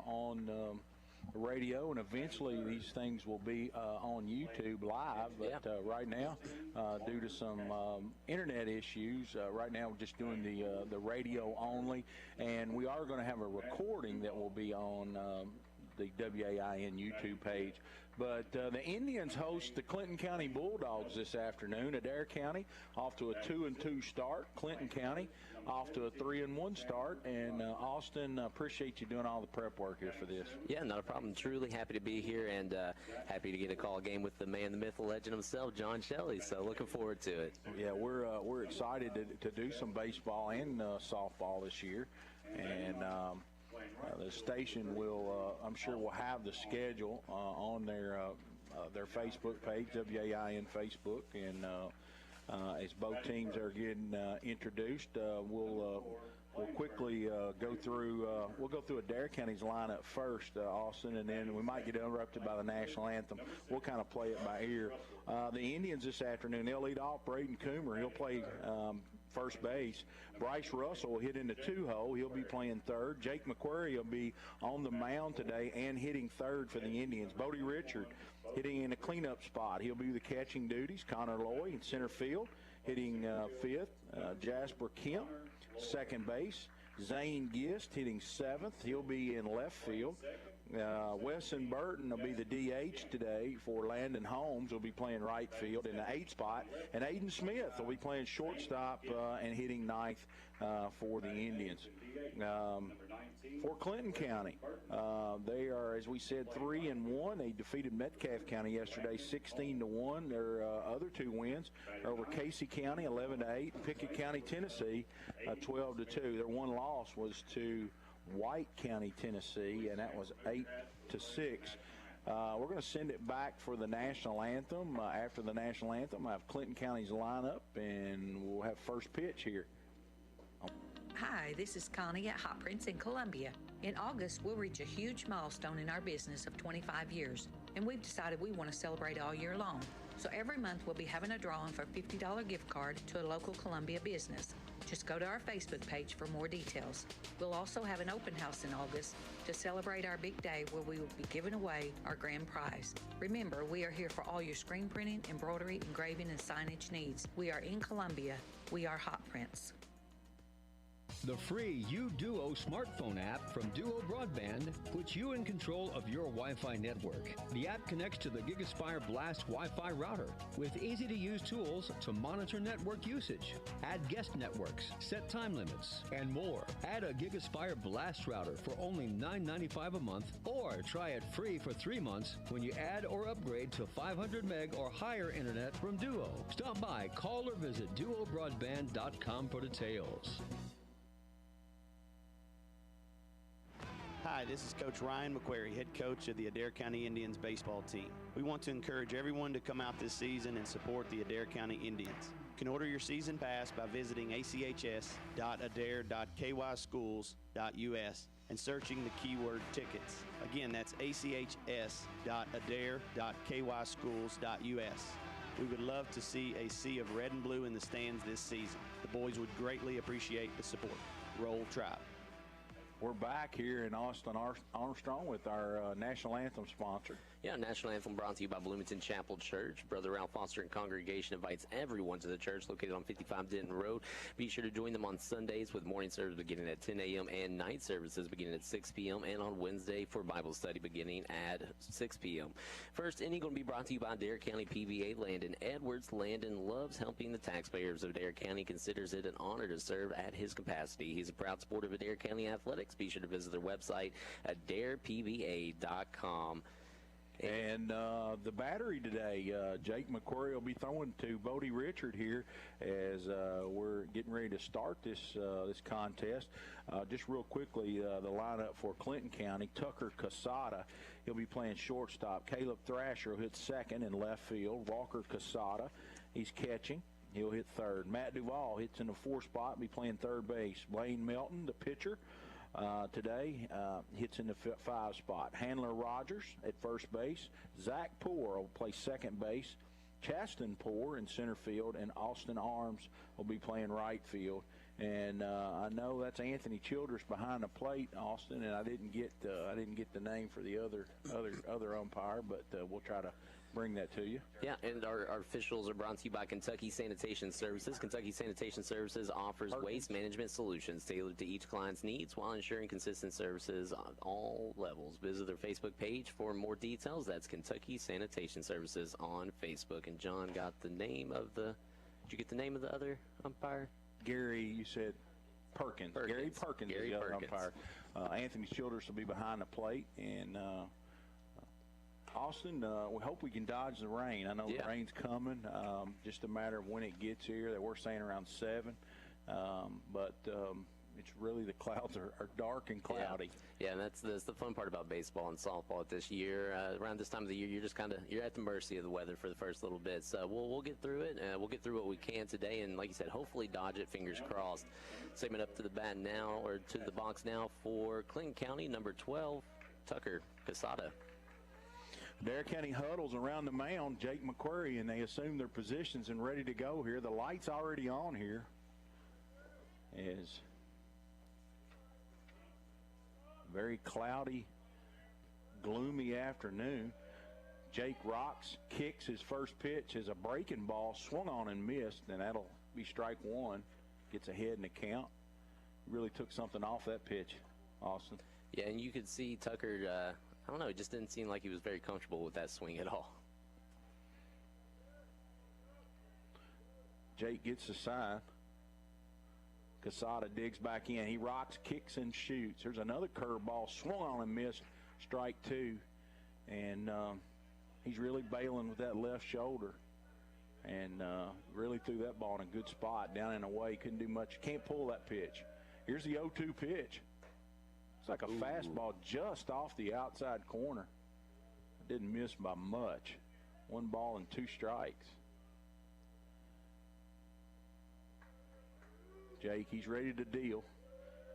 on radio, and eventually these things will be on YouTube live. But right now, due to some internet issues, right now we're just doing the radio only, and we are going to have a recording that will be on the WAIN YouTube page. But the Indians host the Clinton County Bulldogs this afternoon. Adair County off to a 2-2 start. Clinton County off to a 3-1 start. And Austin, appreciate you doing all the prep work here for this. Yeah, not a problem. Truly happy to be here, and happy to get a call game with the man, the myth, the legend himself, John Shelley. So looking forward to it. Yeah, we're excited to do some baseball and softball this year, and the station will, I'm sure, will have the schedule on their Facebook page, WAIN Facebook, and as both teams are getting introduced, we'll quickly go through Adair County's lineup first, Austin, and then we might get interrupted by the national anthem. We'll kind of play it by ear. The Indians this afternoon, they'll lead off Braden Coomer. He'll play first base. Bryce Russell will hit in the 2-hole. He'll be playing third. Jake McQuarrie will be on the mound today and hitting third for the Indians. Bodie Richard hitting in a cleanup spot. He'll be the catching duties. Connor Loy in center field hitting fifth. Jasper Kemp, second base. Zane Gist hitting seventh. He'll be in left field. Wesson Burton will be the DH today for Landon Holmes. Will be playing right field in the 8th spot. And Aiden Smith will be playing shortstop and hitting ninth for the Indians. For Clinton County, they are, as we said, 3-1. They defeated Metcalfe County yesterday 16-1. Their other two wins are over Casey County 11-8, Pickett County, Tennessee 12-2. Their one loss was to White County, Tennessee, and that was 8-6. We're going to send it back for the national anthem. After the national anthem, I have Clinton County's lineup, and we'll have first pitch here. Hi, this is Connie at Hot Prince in Columbia. In August, we'll reach a huge milestone in our business of 25 years, and we've decided we want to celebrate all year long. So every month, we'll be having a drawing for a $50 gift card to a local Columbia business. Just go to our Facebook page for more details. We'll also have an open house in August to celebrate our big day where we will be giving away our grand prize. Remember, we are here for all your screen printing, embroidery, engraving, and signage needs. We are in Columbia. We are Hot Prince. The free UDuo smartphone app from Duo Broadband puts you in control of your Wi-Fi network. The app connects to the GigaSpire Blast Wi-Fi router with easy-to-use tools to monitor network usage, add guest networks, set time limits, and more. Add a GigaSpire Blast router for only $9.95 a month, or try it free for 3 months when you add or upgrade to 500 meg or higher internet from Duo. Stop by, call, or visit duobroadband.com for details. Hi, this is Coach Ryan McQuarrie, head coach of the Adair County Indians baseball team. We want to encourage everyone to come out this season and support the Adair County Indians. You can order your season pass by visiting achs.adair.kyschools.us and searching the keyword tickets. Again, that's achs.adair.kyschools.us. We would love to see a sea of red and blue in the stands this season. The boys would greatly appreciate the support. Roll Tribe. We're back here in Austin Armstrong with our national anthem sponsor. Yeah, National Anthem brought to you by Bloomington Chapel Church. Brother Ralph Foster and congregation invites everyone to the church located on 55 Denton Road. Be sure to join them on Sundays with morning service beginning at 10 a.m. and night services beginning at 6 p.m. and on Wednesday for Bible study beginning at 6 p.m. First inning going to be brought to you by Adair County PVA Landon Edwards. Landon loves helping the taxpayers of Adair County, considers it an honor to serve at his capacity. He's a proud supporter of Adair County Athletics. Be sure to visit their website, adairpva.com. And the battery today, Jake McQuarrie will be throwing to Bodie Richard here as we're getting ready to start this contest. Just real quickly, the lineup for Clinton County: Tucker Casada, he'll be playing shortstop. Caleb Thrasher will hit second in left field. Walker Casada, he's catching. He'll hit third. Matt Duvall hits in the 4th spot, be playing third base. Blaine Melton, the pitcher, today hits in the 5 spot. Handler Rogers at first base. Zach Poore will play second base. Chaston Poore in center field, and Austin Arms will be playing right field. And I know that's Anthony Childress behind the plate, Austin, and I didn't get the name for the other umpire, but we'll try to bring that to you. Yeah, and our officials are brought to you by Kentucky Sanitation Services. Kentucky Sanitation Services offers waste management solutions tailored to each client's needs while ensuring consistent services on all levels. Visit their Facebook page for more details. That's Kentucky Sanitation Services on Facebook. And John got the name of the. Did you get the name of the other umpire? Gary, you said Perkins. Gary Perkins is the other umpire. Anthony Childress will be behind the plate, and Austin, we hope we can dodge the rain. I know the rain's coming, just a matter of when it gets here. We're saying around 7, but it's really the clouds are dark and cloudy. Yeah, and that's the fun part about baseball and softball this year. Around this time of the year, you're at the mercy of the weather for the first little bit. So we'll get through it. We'll get through what we can today, and like you said, hopefully dodge it. Fingers crossed. Segment up to the bat now, or to the box now for Clinton County, number 12, Tucker Casada. Adair County huddles around the mound, Jake McQuarrie, and they assume their positions and ready to go here. The light's already on here. As very cloudy, gloomy afternoon. Jake rocks, kicks his first pitch as a breaking ball, swung on and missed, and that'll be strike 1. Gets ahead in the count. Really took something off that pitch, Austin. Yeah, and you could see Tucker, I don't know, it just didn't seem like he was very comfortable with that swing at all. Jake gets the sign. Casada digs back in. He rocks, kicks, and shoots. There's another curveball, swung on and missed, strike 2. And he's really bailing with that left shoulder. And really threw that ball in a good spot, down and away. Couldn't do much. Can't pull that pitch. Here's the 0-2 pitch. It's like a fastball just off the outside corner. Didn't miss by much. 1 ball and 2 strikes. Jake, he's ready to deal.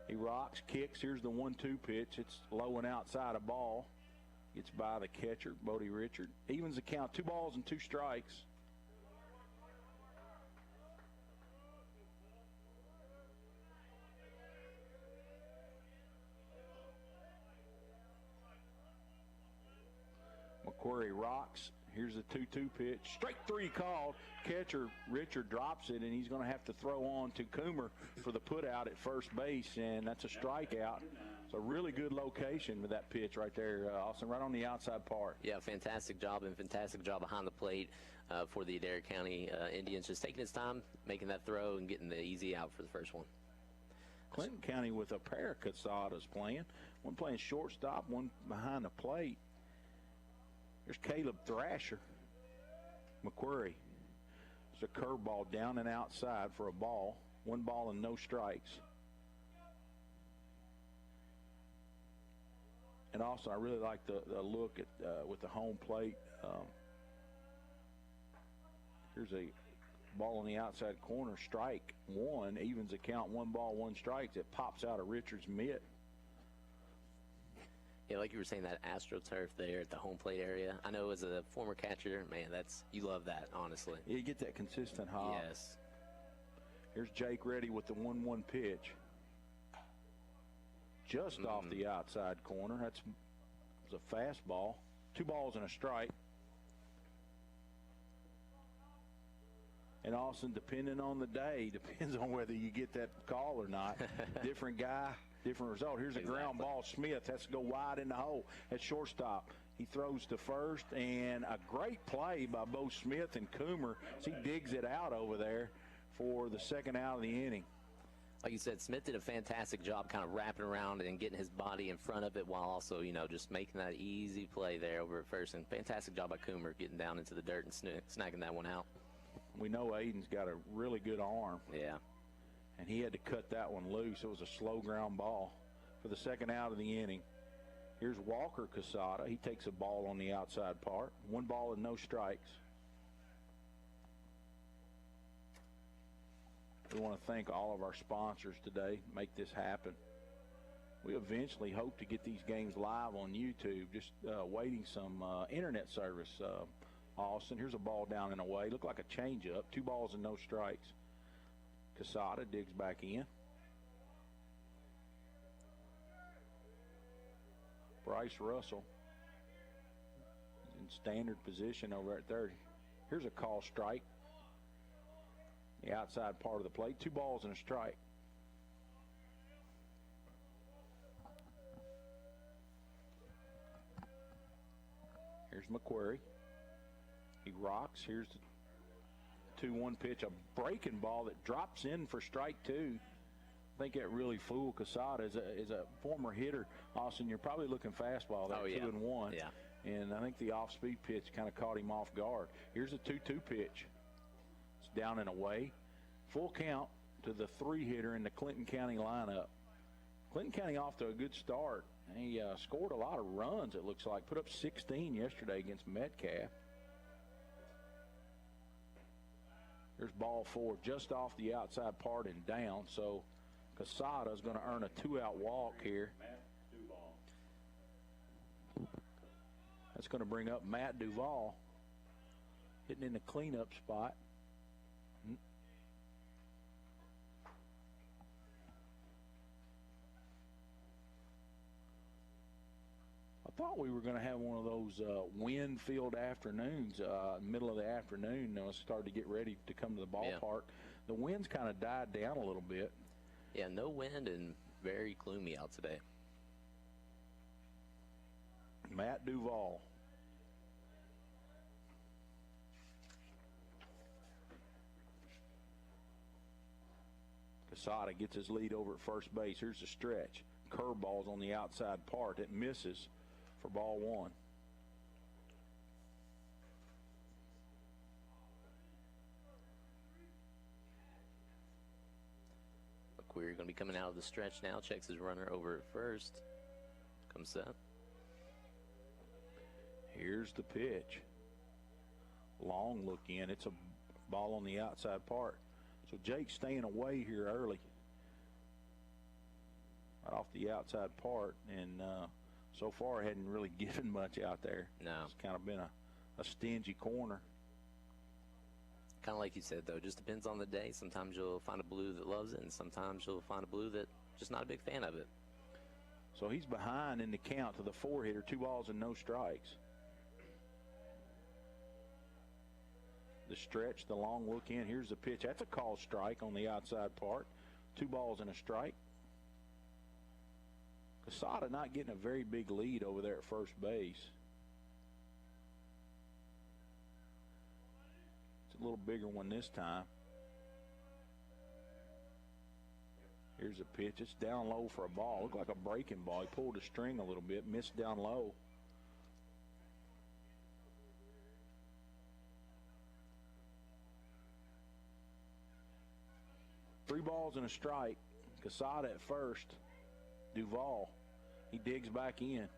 He rocks, kicks. Here's the 1-2 pitch. It's low and outside a ball. Gets by the catcher, Bodie Richard. Evens the count, 2 balls and 2 strikes. McQuarrie rocks. Here's the 2-2 pitch. Strike 3 called. Catcher Richard drops it, and he's going to have to throw on to Coomer for the put out at first base, and that's a strikeout. It's a really good location with that pitch right there, Austin, right on the outside part. Yeah, fantastic job, and fantastic job behind the plate for the Adair County Indians. Just taking his time, making that throw, and getting the easy out for the first one. Clinton County with a pair of Casadas playing. One playing shortstop, one behind the plate. There's Caleb Thrasher. McQuarrie. It's a curveball down and outside for a ball. 1 ball and no strikes. And also, I really like the look at with the home plate. Here's a ball on the outside corner. Strike 1. Evens the count. 1 ball, 1 strike. It pops out of Richard's mitt. Yeah, like you were saying, that AstroTurf there at the home plate area. I know as a former catcher, man, you love that, honestly. You get that consistent hop. Yes. Here's Jake ready with the 1-1 pitch. Just off the outside corner. That's a fastball. 2 balls and a strike. And Austin, depending on the day, depends on whether you get that call or not. Different guy, different result. Here's a ground ball. Smith has to go wide in the hole at shortstop. He throws to first, and a great play by both Smith and Coomer. He digs it out over there for the second out of the inning. Like you said, Smith did a fantastic job kind of wrapping around and getting his body in front of it while also, just making that easy play there over at first. And fantastic job by Coomer getting down into the dirt and snagging that one out. We know Aiden's got a really good arm. Yeah. And he had to cut that one loose. It was a slow ground ball for the second out of the inning. Here's Walker Casada. He takes a ball on the outside part. 1 ball and no strikes. We want to thank all of our sponsors today. Make this happen. We eventually hope to get these games live on YouTube. Just waiting some internet service. Austin, here's a ball down and away. Looked like a changeup. 2 balls and no strikes. Casada digs back in. Bryce Russell is in standard position over at 30. Here's a call strike. The outside part of the plate. 2 balls and a strike. Here's McQuarrie. He rocks. Here's the 2-1 pitch. A breaking ball that drops in for strike 2. I think that really fooled Casada. As a former hitter, Austin, you're probably looking fastball there, 2-1. Yeah. And I think the off-speed pitch kind of caught him off guard. Here's a 2-2 pitch. It's down and away. Full count to the 3-hitter in the Clinton County lineup. Clinton County off to a good start. He scored a lot of runs, it looks like. Put up 16 yesterday against Metcalf. There's ball 4 just off the outside part and down. So Casada is going to earn a 2-out walk here. That's going to bring up Matt Duvall, hitting in the cleanup spot. I thought we were going to have one of those wind-filled afternoons, middle of the afternoon. It started to get ready to come to the ballpark. Yeah. The wind's kind of died down a little bit. Yeah, no wind and very gloomy out today. Matt Duvall. Casada gets his lead over at first base. Here's the stretch. Curveball's on the outside part. It misses for ball 1. McQuarrie going to be coming out of the stretch now. Checks his runner over at first. Comes set. Here's the pitch. Long look in. It's a ball on the outside part. So Jake's staying away here early. Right off the outside part. And so far hadn't really given much out there. No. It's kind of been a stingy corner. Kind of like you said, though, just depends on the day. Sometimes you'll find a blue that loves it, and sometimes you'll find a blue that just not a big fan of it. So he's behind in the count to the 4-hitter, 2 balls and no strikes. The stretch, the long look in. Here's the pitch. That's a called strike on the outside part. 2 balls and a strike. Casada not getting a very big lead over there at first base. It's a little bigger one this time. Here's a pitch. It's down low for a ball. Looked like a breaking ball. He pulled the string a little bit, missed down low. Three balls and a strike. Casada at first. Duvall. He digs back in.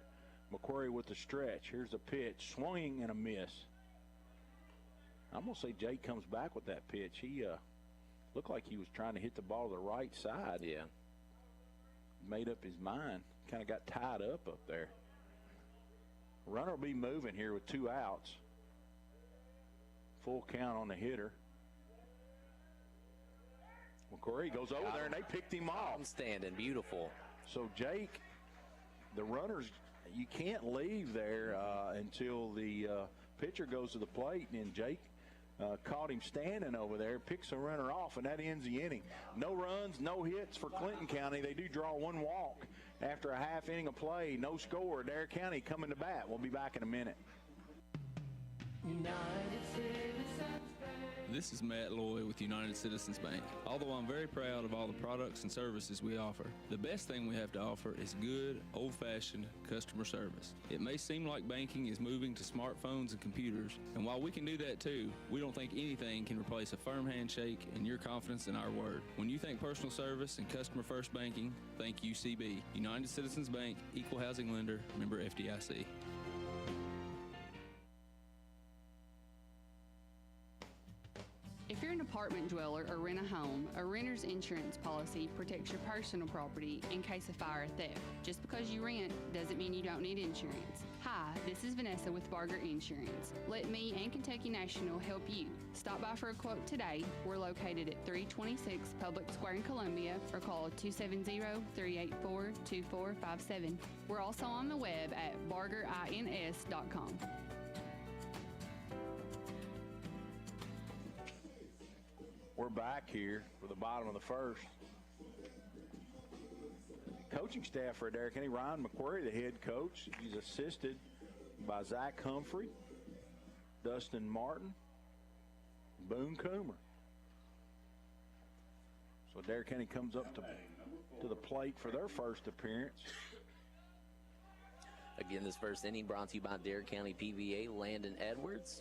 McQuarrie with the stretch. Here's the pitch. Swing and a miss. I'm going to say Jake comes back with that pitch. He looked like he was trying to hit the ball to the right side. Yeah. Made up his mind. Kind of got tied up there. Runner will be moving here with 2 outs. Full count on the hitter. McQuarrie goes over there, and they picked him off. I'm standing. Beautiful. So, Jake, the runners, you can't leave there until the pitcher goes to the plate, and Jake caught him standing over there, picks the runner off, and that ends the inning. No runs, no hits for Clinton County. They do draw 1 walk after a half inning of play. No score. Adair County coming to bat. We'll be back in a minute. This is Matt Loy with United Citizens Bank. Although I'm very proud of all the products and services we offer, the best thing we have to offer is good, old-fashioned customer service. It may seem like banking is moving to smartphones and computers, and while we can do that too, we don't think anything can replace a firm handshake and your confidence in our word. When you think personal service and customer-first banking, think UCB. United Citizens Bank, Equal Housing Lender, member FDIC. If you're in a apartment dweller or rent a home, a renter's insurance policy protects your personal property in case of fire or theft. Just because you rent doesn't mean you don't need insurance. Hi, this is Vanessa with Barger Insurance. Let me and Kentucky National help you. Stop by for a quote today. We're located at 326 Public Square in Columbia, or call 270-384-2457. We're also on the web at bargerins.com. We're back here for the bottom of the first. Coaching staff for Adair County, Ryan McQuarrie, the head coach. He's assisted by Zach Humphrey, Dustin Martin, Boone Coomer. So Adair County comes up to the plate for their first appearance. Again, this first inning brought to you by Adair County PVA, Landon Edwards.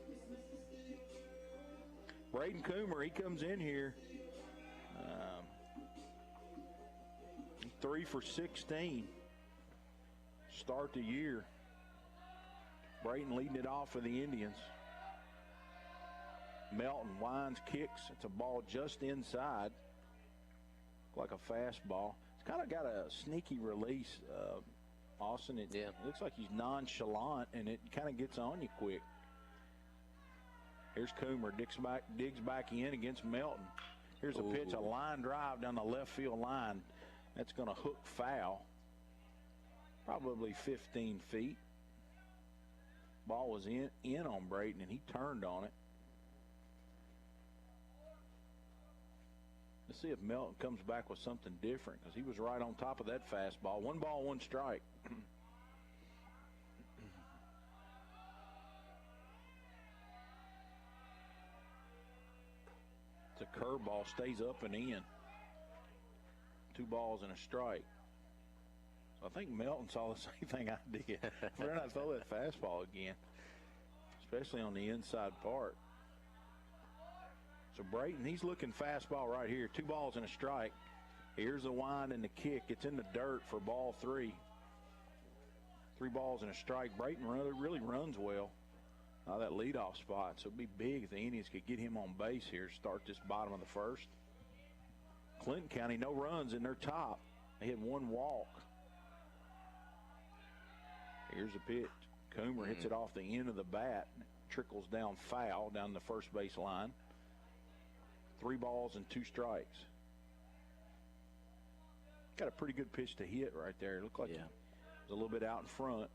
Braden Coomer, he comes in here 3 for 16. Start the year. Braden leading it off for the Indians. Melton winds, kicks. It's a ball just inside. Like a fastball. It's kind of got a sneaky release, Austin. It looks like he's nonchalant, and it kind of gets on you quick. Here's Coomer, digs back in against Melton. Here's a pitch, a line drive down the left field line. That's going to hook foul. Probably 15 feet. Ball was in on Brayton, and he turned on it. Let's see if Melton comes back with something different, because he was right on top of that fastball. 1 ball, 1 strike. It's a curveball, stays up and in. 2 balls and a strike. So I think Melton saw the same thing I did. Better not throw that fastball again, especially on the inside part. So Brayton, he's looking fastball right here. 2 balls and a strike. Here's the wind and the kick. It's in the dirt for ball 3. 3 balls and a strike. Brayton really runs well. That leadoff spot. So it'd be big if the Indians could get him on base here. Start this bottom of the first. Clinton County, no runs in their top. They had 1 walk. Here's the pitch. Coomer hits it off the end of the bat. Trickles down foul down the first base line. 3 balls and 2 strikes. Got a pretty good pitch to hit right there. It looked like it was a little bit out in front.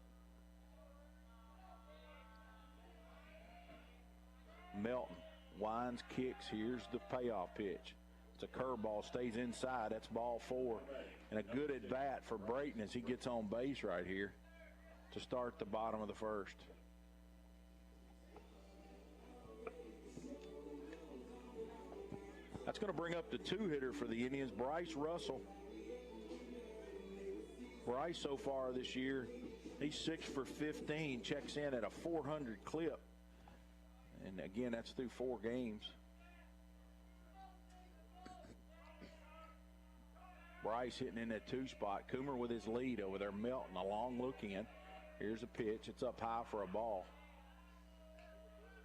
Melton winds, kicks. Here's the payoff pitch. It's a curveball, stays inside. That's ball 4. And a good at bat for Brayton as he gets on base right here to start the bottom of the first. That's going to bring up the 2-hitter for the Indians, Bryce Russell. Bryce so far this year, he's 6 for 15, checks in at a 400 clip. And again, that's through 4 games. Bryce hitting in that 2 spot. Coomer with his lead over there. Melton, a long look in. Here's a pitch. It's up high for a ball.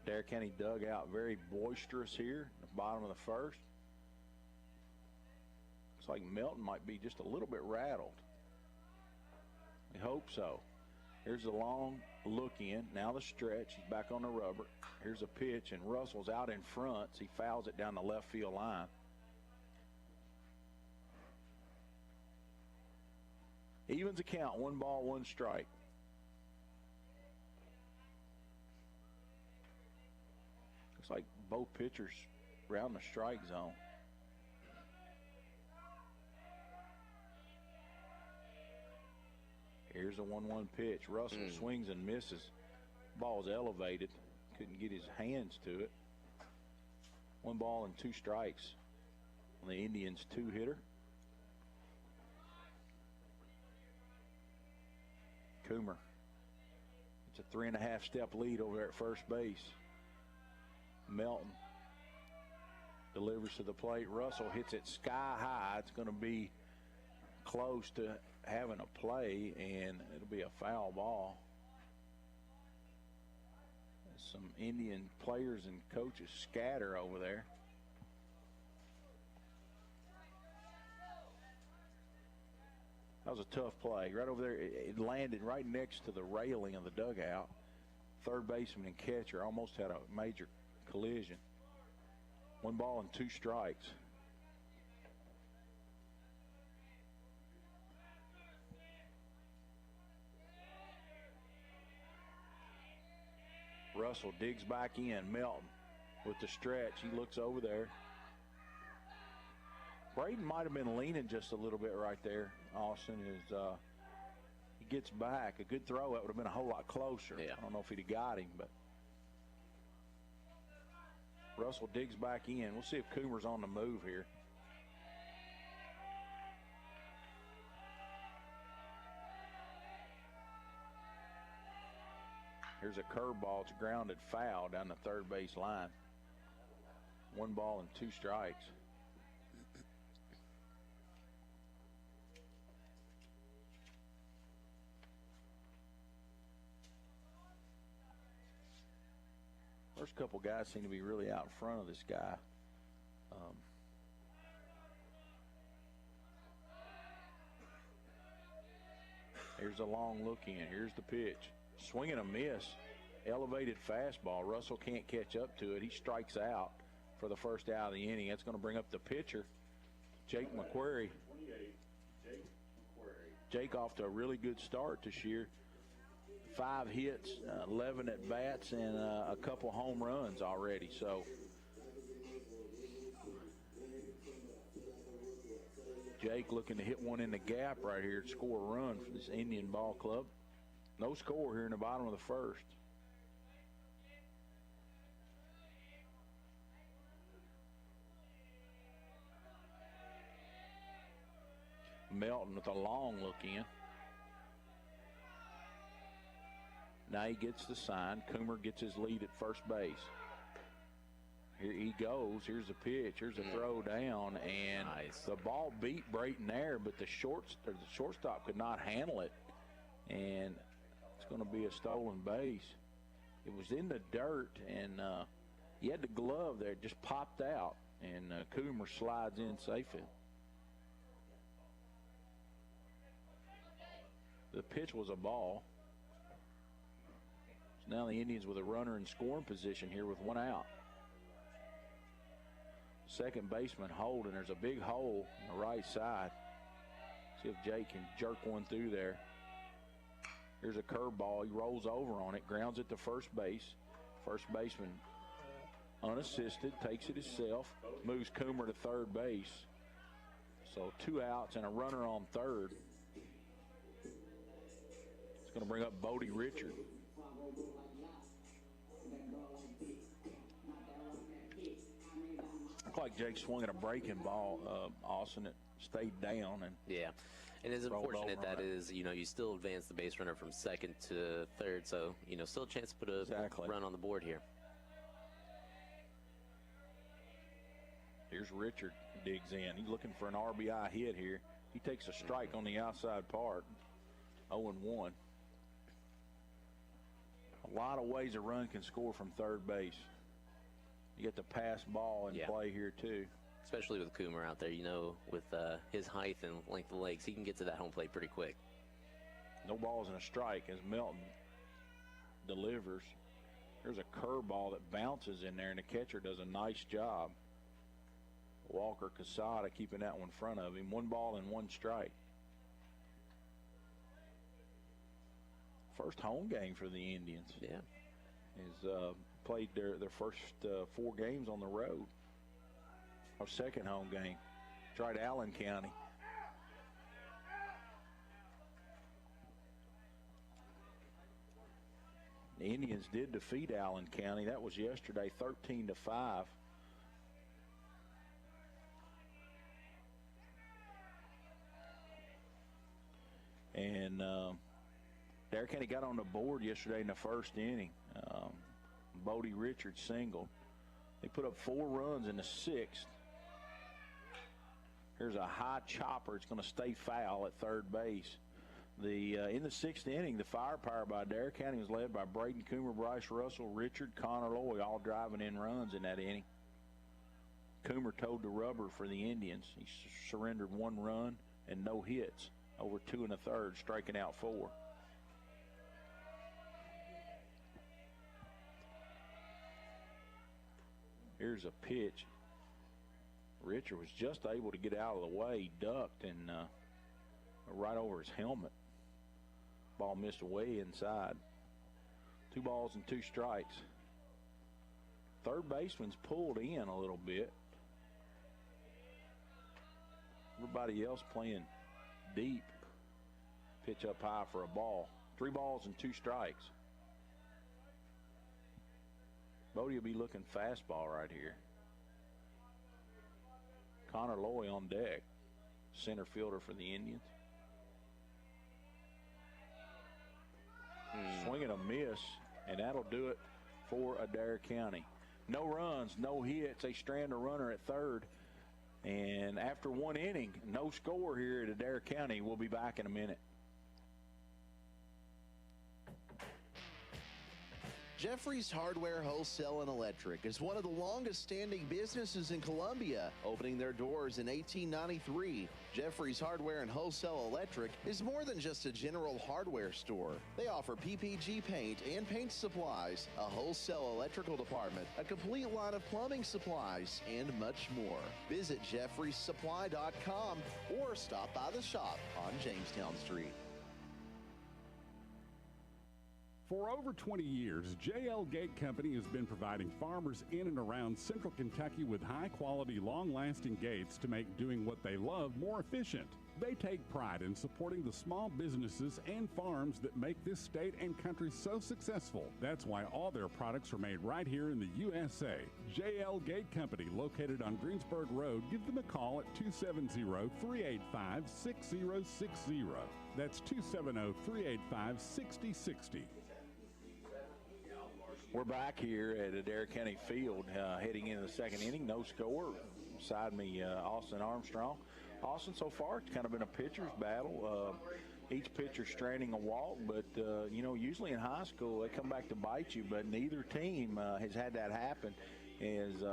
Adair County dugout very boisterous here at the bottom of the first. Looks like Melton might be just a little bit rattled. We hope so. Here's the long look in. Now the stretch. He's back on the rubber. Here's a pitch, and Russell's out in front. So he fouls it down the left field line. Evens the count. 1 ball, 1 strike. Looks like both pitchers around the strike zone. Here's a 1-1 pitch. Russell swings and misses. Ball's elevated. Couldn't get his hands to it. 1 ball and 2 strikes on the Indians' 2-hitter. Coomer. It's a 3.5-step lead over there at first base. Melton delivers to the plate. Russell hits it sky high. It's going to be close to having a play, and it'll be a foul ball. Some Indian players and coaches scatter over there. That was a tough play. Right over there, it landed right next to the railing of the dugout. Third baseman and catcher almost had a major collision. 1 ball and 2 strikes. Russell digs back in. Melton with the stretch. He looks over there. Braden might have been leaning just a little bit right there. Austin is he gets back. A good throw. That would have been a whole lot closer. Yeah. I don't know if he'd have got him, but Russell digs back in. We'll see if Coomer's on the move here. Here's a curveball. It's grounded foul down the third base line. 1 ball and 2 strikes. First couple guys seem to be really out in front of this guy. Here's a long look in. Here's the pitch. Swing and a miss. Elevated fastball. Russell can't catch up to it. He strikes out for the first out of the inning. That's going to bring up the pitcher, Jake McQuarrie. Jake off to a really good start this year. 5 hits, 11 at bats, and a couple home runs already. So Jake looking to hit one in the gap right here to score a run for this Indian ball club. No score here in the bottom of the first. Melton with a long look in. Now he gets the sign. Coomer gets his lead at first base. Here he goes. Here's the pitch. Here's a throw down, and the ball beat Brayton there, but the shortstop could not handle it, and it's going to be a stolen base. It was in the dirt, and he had the glove there. It just popped out, and Coomer slides in safely. The pitch was a ball. So now the Indians with a runner in scoring position here with 1 out. Second baseman holding. There's a big hole on the right side. See if Jake can jerk one through there. Here's a curveball. He rolls over on it, grounds it to first base. First baseman unassisted, takes it himself, moves Coomer to third base. So 2 outs and a runner on third. It's going to bring up Bodie Richard. Looked like Jake swung at a breaking ball, Austin. It stayed down. And yeah. And as unfortunate that is, you still advance the base runner from second to third, so, still a chance to put a run on the board here. Here's Richard, digs in. He's looking for an RBI hit here. He takes a strike on the outside part. 0-1. A lot of ways a run can score from third base. You get the pass ball in play here, too. Especially with Coomer out there, with his height and length of legs, he can get to that home plate pretty quick. No balls and a strike as Melton delivers. There's a curveball that bounces in there, and the catcher does a nice job. Walker Casada keeping that one in front of him. 1 ball and 1 strike. First home game for the Indians. Yeah. Is played their first 4 games on the road. Our second home game. Tried Allen County. The Indians did defeat Allen County. That was yesterday, 13-5. And Adair County got on the board yesterday in the first inning. Bodie Richards singled. They put up 4 runs in the 6th. Here's a high chopper. It's going to stay foul at third base. In the 6th inning, the firepower by Adair County was led by Braden Coomer, Bryce Russell, Richard, Connor Loy, all driving in runs in that inning. Coomer towed the rubber for the Indians. He surrendered 1 run and no hits. over 2 1/3, striking out 4. Here's a pitch. Richard was just able to get out of the way, ducked, and right over his helmet. Ball missed way inside. 2 balls and 2 strikes. Third baseman's pulled in a little bit. Everybody else playing deep. Pitch up high for a ball. 3 balls and 2 strikes. Bodie will be looking fastball right here. Connor Loy on deck, center fielder for the Indians. Swing and a miss, and that'll do it for Adair County. No runs, no hits. They strand a runner at third. And after 1 inning, no score here at Adair County. We'll be back in a minute. Jeffrey's Hardware Wholesale and Electric is one of the longest standing businesses in Columbia, opening their doors in 1893. Jeffrey's Hardware and Wholesale Electric is more than just a general hardware store. They offer PPG paint and paint supplies, a wholesale electrical department, a complete line of plumbing supplies, and much more. Visit jeffreysupply.com or stop by the shop on Jamestown Street. For over 20 years, JL Gate Company has been providing farmers in and around central Kentucky with high-quality, long-lasting gates to make doing what they love more efficient. They take pride in supporting the small businesses and farms that make this state and country so successful. That's why all their products are made right here in the USA. JL Gate Company, located on Greensburg Road, give them a call at 270-385-6060. That's 270-385-6060. We're back here at Adair County Field, heading into the second inning. No score. Beside me, Austin Armstrong. Austin, so far, it's kind of been a pitcher's battle. Each pitcher stranding a walk, but, usually in high school, they come back to bite you, but neither team has had that happen. As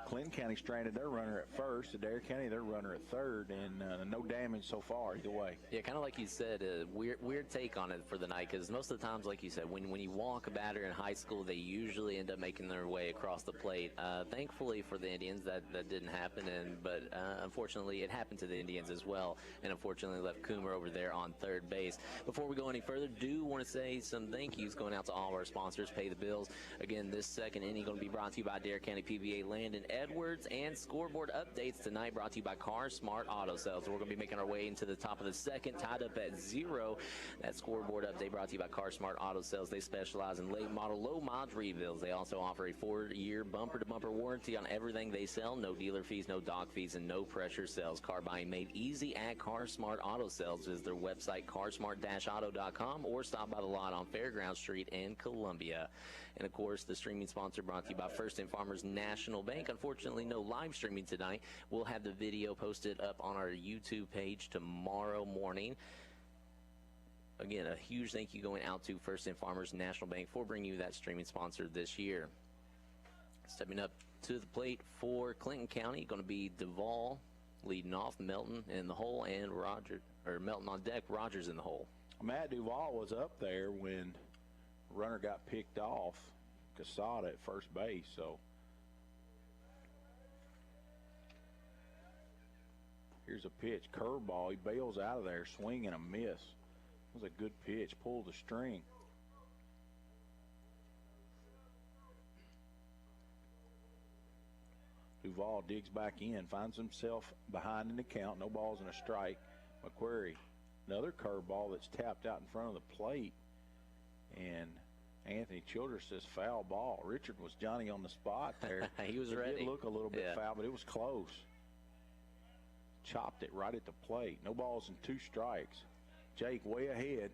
Clinton County stranded their runner at first, Adair County their runner at third, and no damage so far either way. Yeah, kind of like you said, weird take on it for the night, because most of the times, like you said, when you walk a batter in high school, they usually end up making their way across the plate. Thankfully for the Indians, that didn't happen, but unfortunately it happened to the Indians as well, and unfortunately left Coomer over there on third base. Before we go any further, do want to say some thank yous going out to all of our sponsors, Pay the Bills. Again, this second inning going to be brought to you by Adair County PBA Landon Edwards, and scoreboard updates tonight brought to you by Car Smart Auto Sales. We're going to be making our way into the top of the second, tied up at 0. That scoreboard update brought to you by Car Smart Auto Sales. They specialize in late model, low mileage rebuilds. They also offer a 4-year bumper-to-bumper warranty on everything they sell. No dealer fees, no dog fees, and no pressure sales. Car buying made easy at Car Smart Auto Sales. Visit their website, carsmart-auto.com, or stop by the lot on Fairground Street in Columbia. And, of course, the streaming sponsor brought to you by First & Farmers National Bank. Unfortunately, no live streaming tonight. We'll have the video posted up on our YouTube page tomorrow morning. Again, a huge thank you going out to First & Farmers National Bank for bringing you that streaming sponsor this year. Stepping up to the plate for Clinton County, going to be Duvall leading off, Melton in the hole, and Melton on deck, Rogers in the hole. Matt Duvall was up there when runner got picked off, Casada at first base, so here's a pitch, curveball. He bails out of there, swing and a miss. It was a good pitch, pulled the string. Duvall digs back in, finds himself behind in the count, no balls and a strike. McQuarrie, another curveball that's tapped out in front of the plate, and Anthony Childress says foul ball. Richard was Johnny on the spot there. He was ready. It did ready. look a little bit foul, but it was close. Chopped it right at the plate. No balls and 2 strikes. Jake way ahead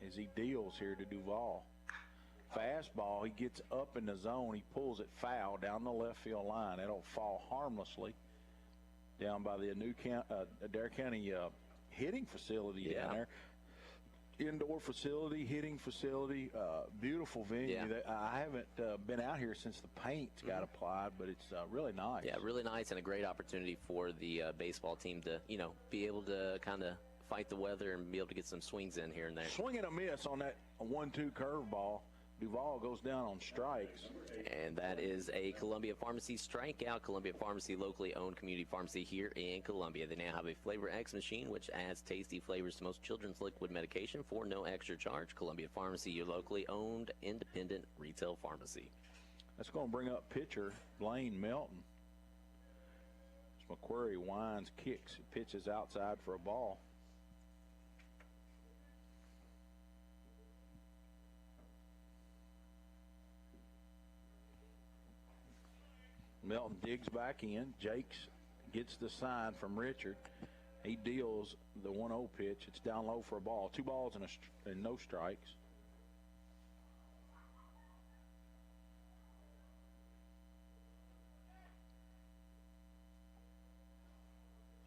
as he deals here to Duvall. Fastball, he gets up in the zone. He pulls it foul down the left field line. That'll fall harmlessly down by the Adair County hitting facility down there. Indoor facility, hitting facility, beautiful venue. Yeah. I haven't been out here since the paint's got applied, but it's really nice. Yeah, really nice, and a great opportunity for the baseball team to, be able to kind of fight the weather and be able to get some swings in here and there. Swing and a miss on that 1-2 curveball. Duval goes down on strikes. And that is a Columbia Pharmacy strikeout. Columbia Pharmacy, locally owned community pharmacy here in Columbia. They now have a Flavor X machine, which adds tasty flavors to most children's liquid medication for no extra charge. Columbia Pharmacy, your locally owned independent retail pharmacy. That's going to bring up pitcher Blaine Melton. As McQuarrie winds, kicks, pitches outside for a ball. Melton digs back in. Jakes gets the sign from Richard. He deals the 1-0 pitch. It's down low for a ball. 2 balls and no strikes.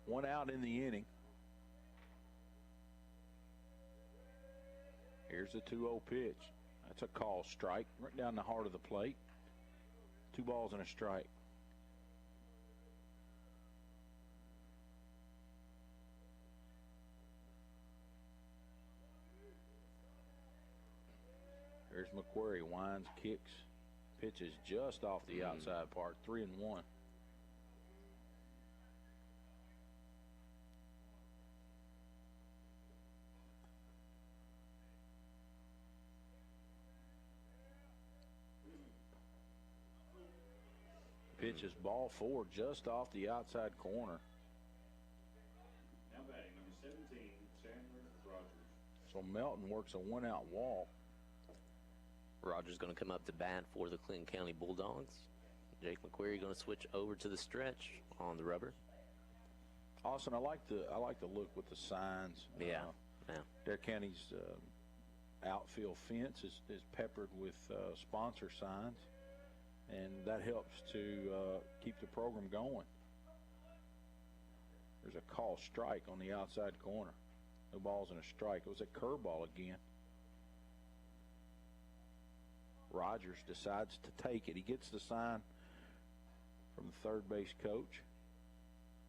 One out in the inning. Here's the 2-0 pitch. That's a call strike right down the heart of the plate. 2 balls and a strike. There's McQuarrie, winds, kicks, pitches just off the outside part, 3-1. Pitches ball 4 just off the outside corner. Now batting, number 17, Chandler Rogers. So Melton works a 1-out walk. Rogers going to come up to bat for the Clinton County Bulldogs. Jake McQuarrie going to switch over to the stretch on the rubber. Austin, I like the look with the signs. Yeah. Adair County's outfield fence is peppered with sponsor signs, and that helps to keep the program going. There's a call strike on the outside corner. No balls and a strike. It was a curveball again. Rogers decides to take it. He gets the sign from the third base coach.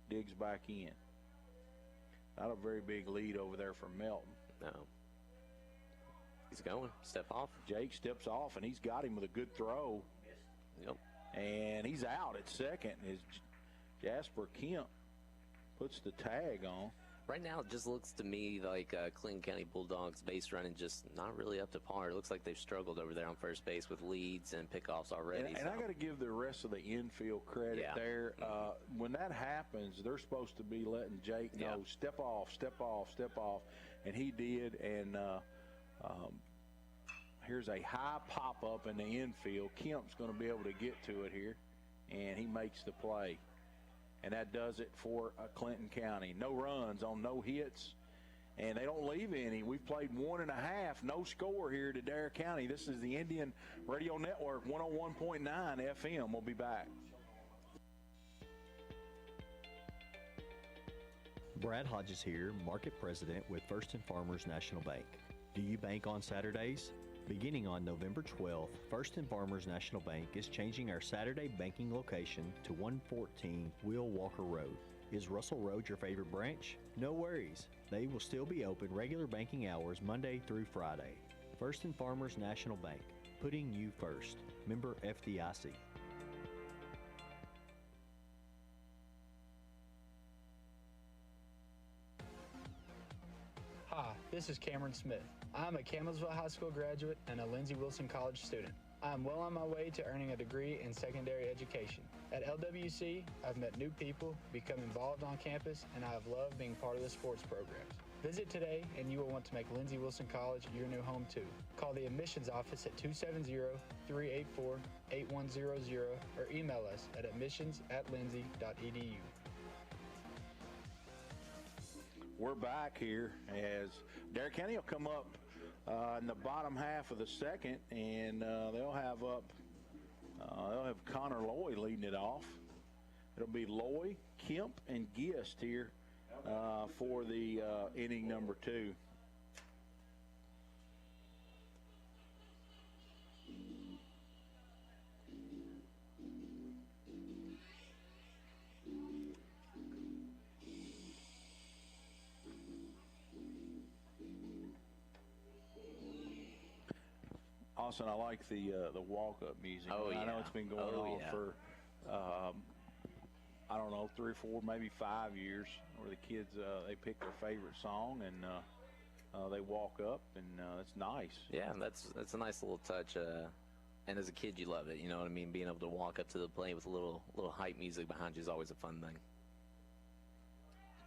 Digs back in. Not a very big lead over there for Melton. No. He's going. Step off. Jake steps off, and he's got him with a good throw. Yep. And he's out at second as Jasper Kemp puts the tag on. Right now, it just looks to me like Clinton County Bulldogs base running just not really up to par. It looks like they've struggled over there on first base with leads and pickoffs already. And I got to give the rest of the infield credit there. When that happens, they're supposed to be letting Jake know, step off, step off, step off. And he did. And here's a high pop-up in the infield. Kemp's going to be able to get to it here. And he makes the play. And that does it for Clinton County. No runs on no hits, and they don't leave any. We've played 1.5, no score here at Adair County. This is the Indian Radio Network, 101.9 FM. We'll be back. Brad Hodges here, Market President with First and Farmers National Bank. Do you bank on Saturdays? Beginning on November 12th, First and Farmers National Bank is changing our Saturday banking location to 114 Will Walker Road. Is Russell Road your favorite branch? No worries. They will still be open regular banking hours Monday through Friday. First and Farmers National Bank, putting you first. Member FDIC. Hi, this is Cameron Smith. I'm a Campbellsville High School graduate and a Lindsey Wilson College student. I'm well on my way to earning a degree in secondary education. At LWC, I've met new people, become involved on campus, and I have loved being part of the sports programs. Visit today and you will want to make Lindsey Wilson College your new home too. Call the admissions office at 270-384-8100 or email us at admissions@lindsey.edu. We're back here as Adair County will come up in the bottom half of the second, and they'll have Connor Loy leading it off. It'll be Loy, Kemp, and Gist here for the inning number 2. Austin, I like the walk-up music. Oh, I know yeah. it's been going on for, I don't know, 3 or 4, maybe 5 years, where the kids, they pick their favorite song and they walk up, and it's nice. Yeah, that's a nice little touch. And as a kid, you love it. You know what I mean? Being able to walk up to the plane with a little hype music behind you is always a fun thing.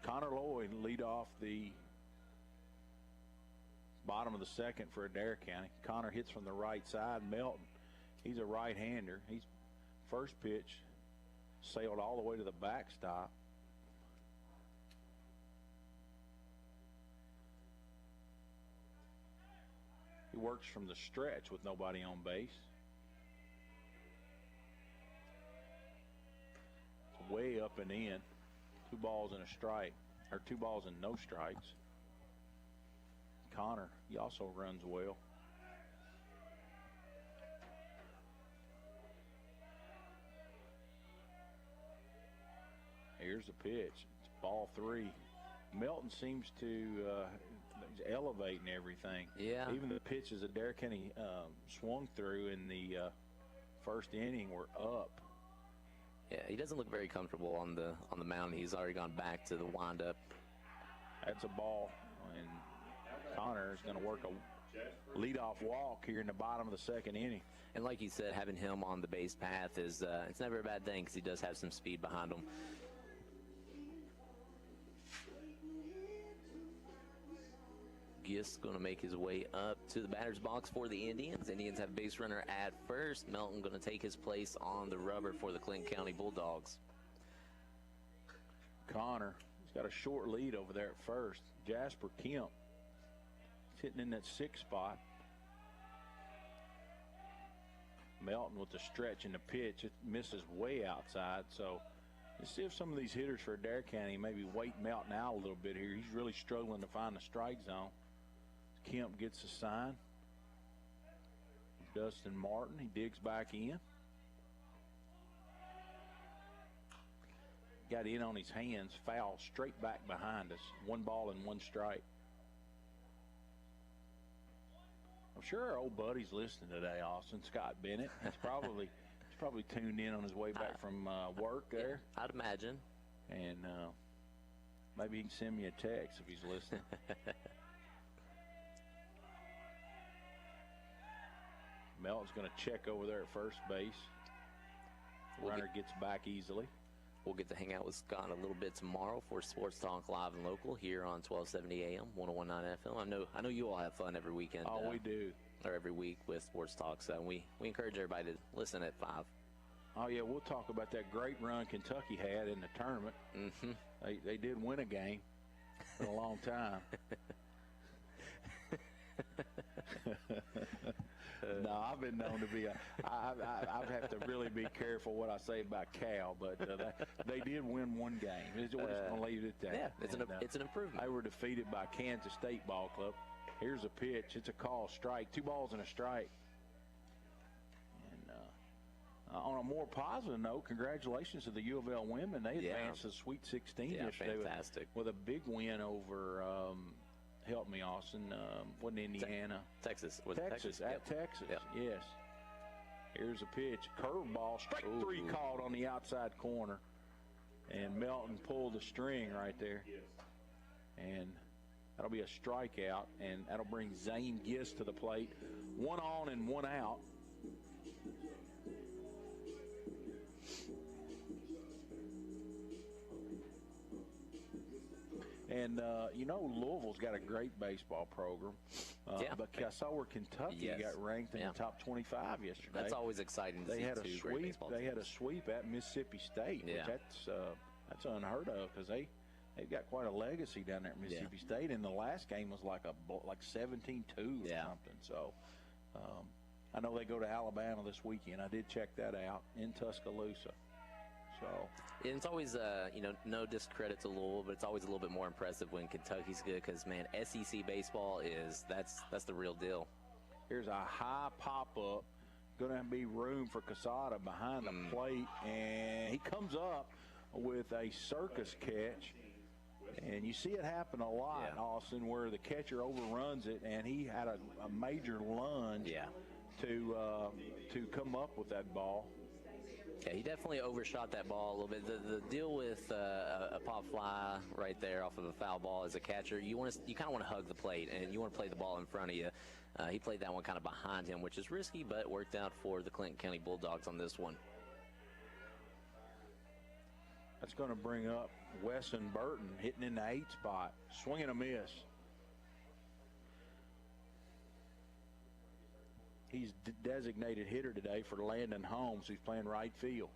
Connor Lloyd lead off the bottom of the second for Adair County. Connor hits from the right side. Melton, he's a right-hander. He's first pitch sailed all the way to the backstop. He works from the stretch with nobody on base. It's way up and in. 2 balls and a strike, or 2 balls and no strikes. Connor, he also runs well. Here's the pitch. It's ball 3. Melton seems to he's elevating everything. Yeah. Even the pitches that Adair County swung through in the first inning were up. Yeah, he doesn't look very comfortable on the mound. He's already gone back to the windup. That's a ball, and Connor is going to work a leadoff walk here in the bottom of the second inning. And like you said, having him on the base path is it's never a bad thing because he does have some speed behind him. Gist going to make his way up to the batter's box for the Indians. Indians have base runner at first. Melton going to take his place on the rubber for the Clinton County Bulldogs. Connor, he's got a short lead over there at first. Jasper Kemp sitting in that 6th spot. Melton with the stretch and the pitch. It misses way outside. So let's see if some of these hitters for Adair County maybe wait Melton out a little bit here. He's really struggling to find the strike zone. Kemp gets a sign. Dustin Martin, he digs back in. Got in on his hands, foul straight back behind us. 1 ball and 1 strike. I'm sure our old buddy's listening today, Austin. Scott Bennett. He's probably tuned in on his way back from work there. Yeah, I'd imagine. And maybe he can send me a text if he's listening. Melton's going to check over there at first base. Runner gets back easily. We'll get to hang out with Scott a little bit tomorrow for Sports Talk Live and Local here on 1270 AM, 101.9 FM. I know you all have fun every weekend. Oh, we do. Or every week with Sports Talk. So we encourage everybody to listen at 5. Oh, yeah, we'll talk about that great run Kentucky had in the tournament. Mm-hmm. They did win a game for a long time. No, I've been known to be I have to really be careful what I say about Cal, but they did win 1 game. We're just going to leave it at that. Yeah, it's an improvement. They were defeated by Kansas State Ball Club. Here's a pitch. It's a call strike. 2 balls and a strike. And on a more positive note, congratulations to the U of L women. They advanced to the Sweet 16 yesterday fantastic. With a big win over help me, Austin. Wasn't Indiana? Texas. Texas. At Texas. Yep. Yes. Here's a pitch. Curveball. Strike 3 called on the outside corner. And Melton pulled the string right there. And that'll be a strikeout. And that'll bring Zane Gist to the plate. 1 on and 1 out. And, Louisville's got a great baseball program. But I saw where Kentucky got ranked in the top 25 yesterday. That's always exciting to see. They had a sweep. They had a sweep at Mississippi State. Yeah. Which that's unheard of because they've got quite a legacy down there at Mississippi State. And the last game was like 17-2 or something. So I know they go to Alabama this weekend. I did check that out in Tuscaloosa. So. And it's always, no discredit to Louisville, but it's always a little bit more impressive when Kentucky's good because, man, SEC baseball that's the real deal. Here's a high pop-up. Going to be room for Casada behind the plate, and he comes up with a circus catch. And you see it happen a lot, Austin, where the catcher overruns it, and he had a major lunge to come up with that ball. Yeah, he definitely overshot that ball a little bit. The deal with a pop fly right there off of a foul ball as a catcher, you kind of want to hug the plate and you want to play the ball in front of you. He played that one kind of behind him, which is risky, but worked out for the Clinton County Bulldogs on this one. That's going to bring up Wesson Burton hitting in the 8 spot, swinging a miss. He's designated hitter today for Landon Holmes, who's playing right field.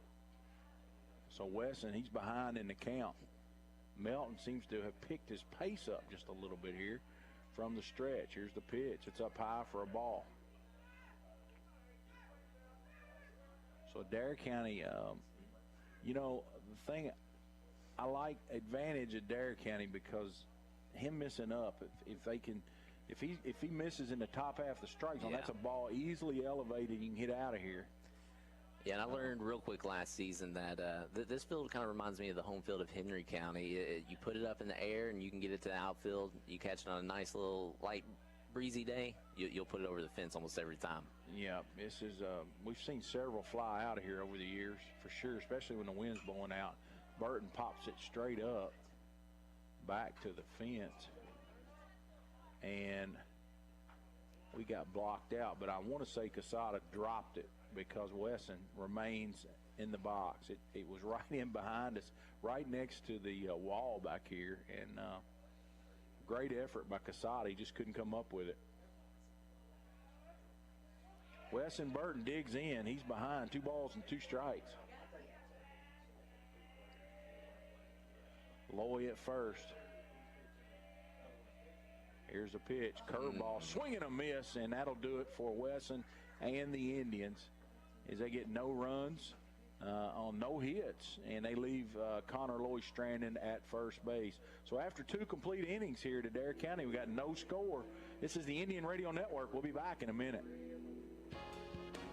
So Wesson, he's behind in the count. Melton seems to have picked his pace up just a little bit here from the stretch. Here's the pitch. It's up high for a ball. So Adair County, you know, the thing I like advantage at Adair County because him missing up, if he misses in the top half of the strike zone, that's a ball easily elevated. You can hit out of here. Yeah, and I learned real quick last season that this field kind of reminds me of the home field of Henry County. You put it up in the air and you can get it to the outfield. You catch it on a nice little light breezy day, you'll put it over the fence almost every time. Yeah, this is we've seen several fly out of here over the years for sure, especially when the wind's blowing out. Burton pops it straight up back to the fence, and we got blocked out. But I want to say Casada dropped it because Wesson remains in the box. It was right in behind us, right next to the wall back here, and great effort by Casada. He just couldn't come up with it. Wesson Burton digs in. He's behind, 2 balls and 2 strikes. Loy at first. Here's a pitch, curveball, swing and a miss, and that'll do it for Wesson and the Indians as they get no runs on no hits, and they leave Connor Loy stranded at first base. So after 2 complete innings here at Adair County, we got no score. This is the Indian Radio Network. We'll be back in a minute.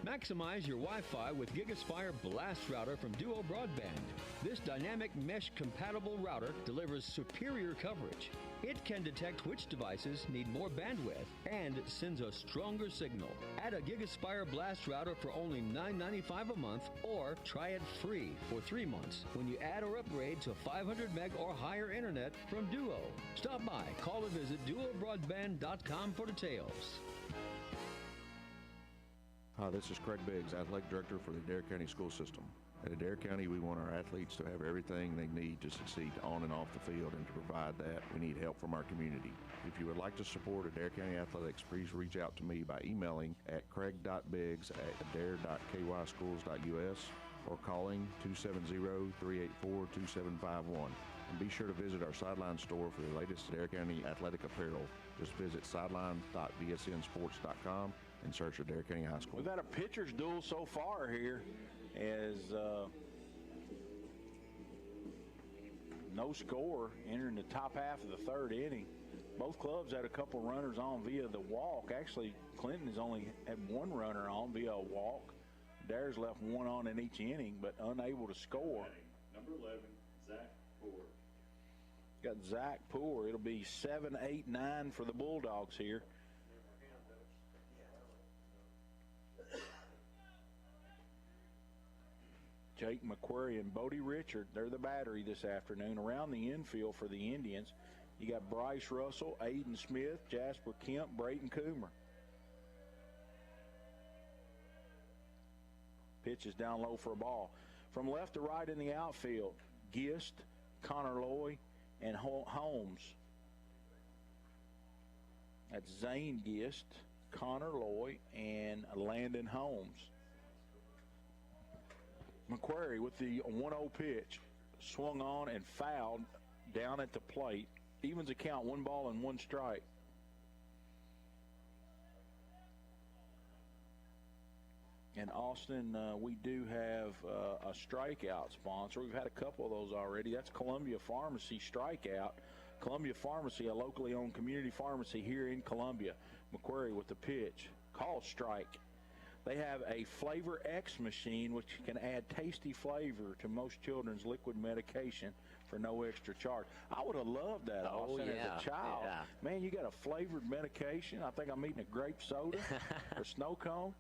Maximize your Wi-Fi with GigaSpire Blast Router from Duo Broadband. This dynamic mesh-compatible router delivers superior coverage. It can detect which devices need more bandwidth and sends a stronger signal. Add a GigaSpire Blast Router for only $9.95 a month, or try it free for 3 months when you add or upgrade to 500 meg or higher internet from Duo. Stop by, call or visit duobroadband.com for details. Hi, this is Craig Biggs, Athletic Director for the Adair County School System. At Adair County, we want our athletes to have everything they need to succeed on and off the field, and to provide that, we need help from our community. If you would like to support Adair County Athletics, please reach out to me by emailing at craig.biggs@adair.kyschools.us or calling 270-384-2751. And be sure to visit our Sideline store for the latest Adair County athletic apparel. Just visit sideline.bsnsports.com and search Adair County High School. We've had a pitcher's duel so far here as no score entering the top half of the 3rd inning. Both clubs had a couple runners on via the walk. Actually, Clinton has only had 1 runner on via a walk. Adair's left 1 on in each inning, but unable to score. Number 11, Zach Poor. Got Zach Poor. It'll be 7, 8, 9 for the Bulldogs here. Jake McQuarrie and Bodie Richard, they're the battery this afternoon. Around the infield for the Indians, you got Bryce Russell, Aiden Smith, Jasper Kemp, Brayton Coomer. Pitch is down low for a ball. From left to right in the outfield, Gist, Connor Loy, and Holmes. That's Zane Gist, Connor Loy, and Landon Holmes. McQuarrie with the 1-0 pitch, swung on and fouled down at the plate. Evens the count, 1 ball and 1 strike. In Austin, we do have a strikeout sponsor. We've had a couple of those already. That's Columbia Pharmacy strikeout. Columbia Pharmacy, a locally owned community pharmacy here in Columbia. McQuarrie with the pitch, call strike. They have a Flavor X machine, which can add tasty flavor to most children's liquid medication. for no extra charge. I would have loved that, Austin, as a child. Yeah. Man, you got a flavored medication. I think I'm eating a grape soda or snow cone.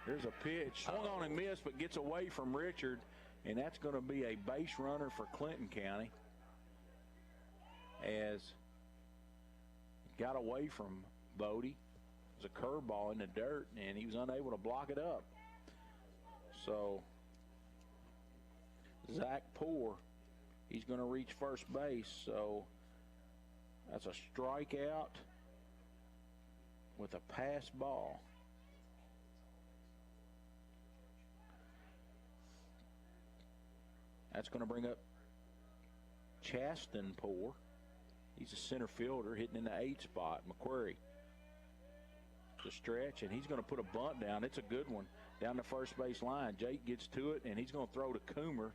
There's a pitch. Swung on and missed, but gets away from Richard, and that's going to be a base runner for Clinton County. As got away from Bodie. It was a curveball in the dirt, and he was unable to block it up. So Zach Poor, he's going to reach first base. So that's a strikeout with a pass ball. That's going to bring up Chasten Poor. He's a center fielder hitting in the 8 spot. McQuarrie, the stretch, and he's going to put a bunt down. It's a good one down the first base line. Jake gets to it, and he's going to throw to Coomer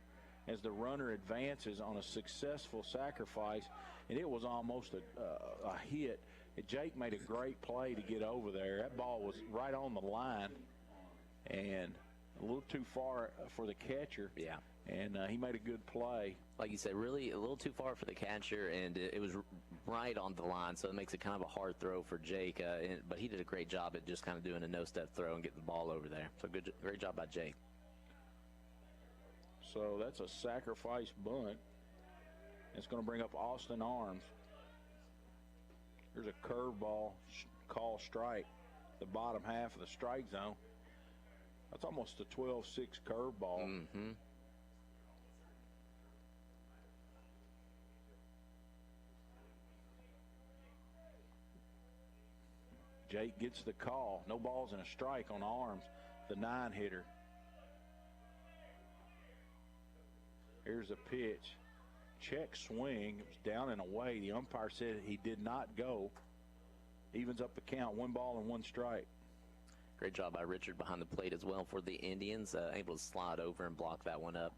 as the runner advances on a successful sacrifice, and it was almost a hit. And Jake made a great play to get over there. That ball was right on the line and a little too far for the catcher. Yeah. And he made a good play. Like you said, really a little too far for the catcher, and it was right on the line, so it makes it kind of a hard throw for Jake. But he did a great job at just kind of doing a no-step throw and getting the ball over there. So great job by Jake. So that's a sacrifice bunt. It's going to bring up Austin Arms. Here's a curveball call strike, the bottom half of the strike zone. That's almost a 12-6 curveball. Mm-hmm. Jake gets the call. No balls and a strike on Arms, the 9-hitter. Here's a pitch. Check swing. It was down and away. The umpire said he did not go. Evens up the count. 1 ball and 1 strike. Great job by Richard behind the plate as well for the Indians. Able to slide over and block that one up.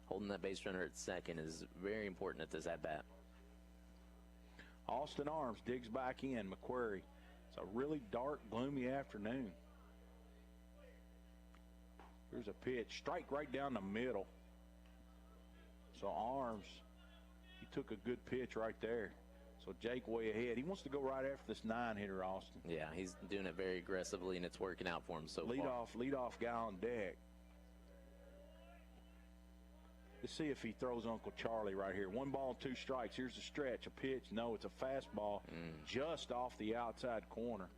Holding that base runner at second is very important at this at-bat. Austin Arms digs back in. McQuarrie. It's a really dark, gloomy afternoon. Here's a pitch. Strike right down the middle. So Arms, he took a good pitch right there. So Jake way ahead. He wants to go right after this 9-hitter, Austin. Yeah, he's doing it very aggressively, and it's working out for him so far. Lead off guy on deck. Let's see if he throws Uncle Charlie right here. 1 ball, 2 strikes. Here's the stretch. A pitch. No, it's a fastball just off the outside corner.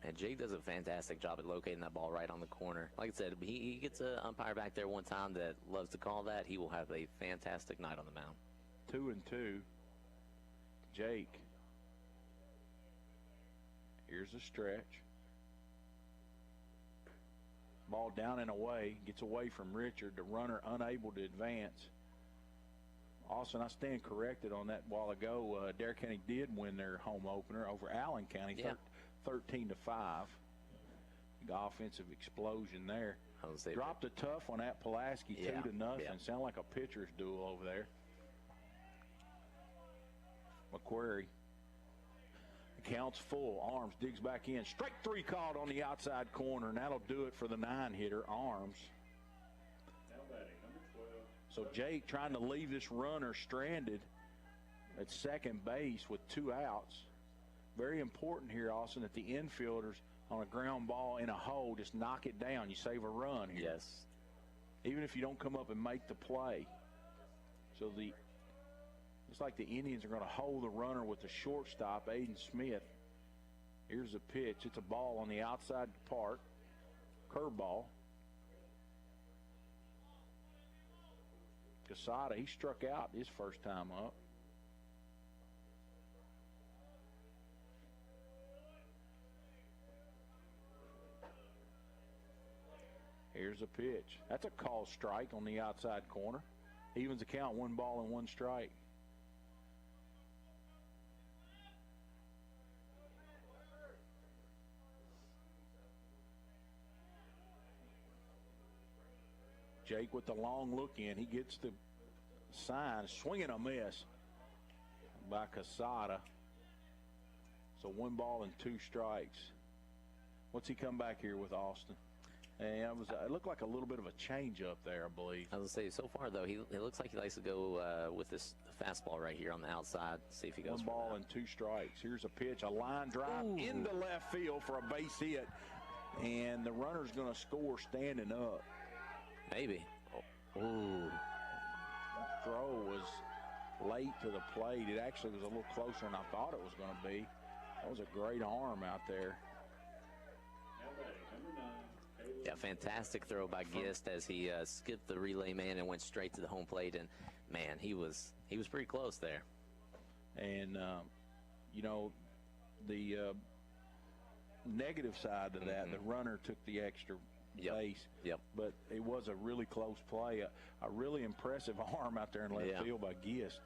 And Jake does a fantastic job at locating that ball right on the corner. Like I said, he gets an umpire back there one time that loves to call that. He will have a fantastic night on the mound. 2-2. Jake. Here's a stretch. Ball down and away. Gets away from Richard. The runner unable to advance. Austin, I stand corrected on that while ago. Adair County did win their home opener over Allen County, 13-5. The offensive explosion there. Dropped a tough one at Pulaski, 2-0. Sound like a pitcher's duel over there. McQuarrie. Counts full. Arms digs back in. Strike 3 called on the outside corner, and that'll do it for the 9-hitter, Arms. Now batting, number 12. So Jake trying to leave this runner stranded at second base with 2 outs. Very important here, Austin, that the infielders on a ground ball in a hole just knock it down. You save a run here. Yes. Even if you don't come up and make the play. So it's like the Indians are going to hold the runner with the shortstop, Aiden Smith. Here's a pitch. It's a ball on the outside part. Curveball. Casada, he struck out his first time up. Here's a pitch. That's a called strike on the outside corner. Evens the count, 1 ball and 1 strike. Jake with the long look in. He gets the sign. Swinging a miss by Casada. So 1 ball and 2 strikes. What's he come back here with, Austin? And it looked like a little bit of a change up there, I believe. I was going to say, so far, though, he looks like he likes to go with this fastball right here on the outside. See if he goes One ball and 2 strikes. Here's a pitch, a line drive into left field for a base hit. And the runner's going to score standing up. Maybe. Ooh. Throw was late to the plate. It actually was a little closer than I thought it was going to be. That was a great arm out there. Yeah, fantastic throw by Gist as he skipped the relay man and went straight to the home plate. And, man, he was pretty close there. And, you know, the negative side of that, the runner took the extra base. Yep. But it was a really close play. A really impressive arm out there in left field by Gist.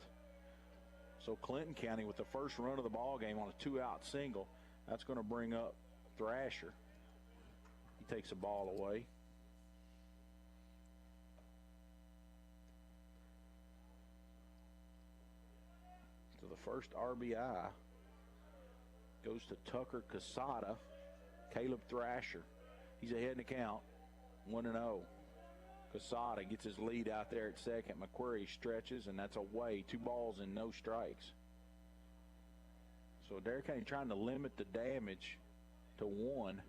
So Clinton County with the first run of the ball game on a 2-out single, that's going to bring up Thrasher. He takes the ball away. So the first RBI goes to Tucker Casada. Caleb Thrasher. He's ahead in the count, 1-0. Casada gets his lead out there at second. McQuarrie stretches, and that's away. 2 balls and no strikes. So Adair County trying to limit the damage to 1.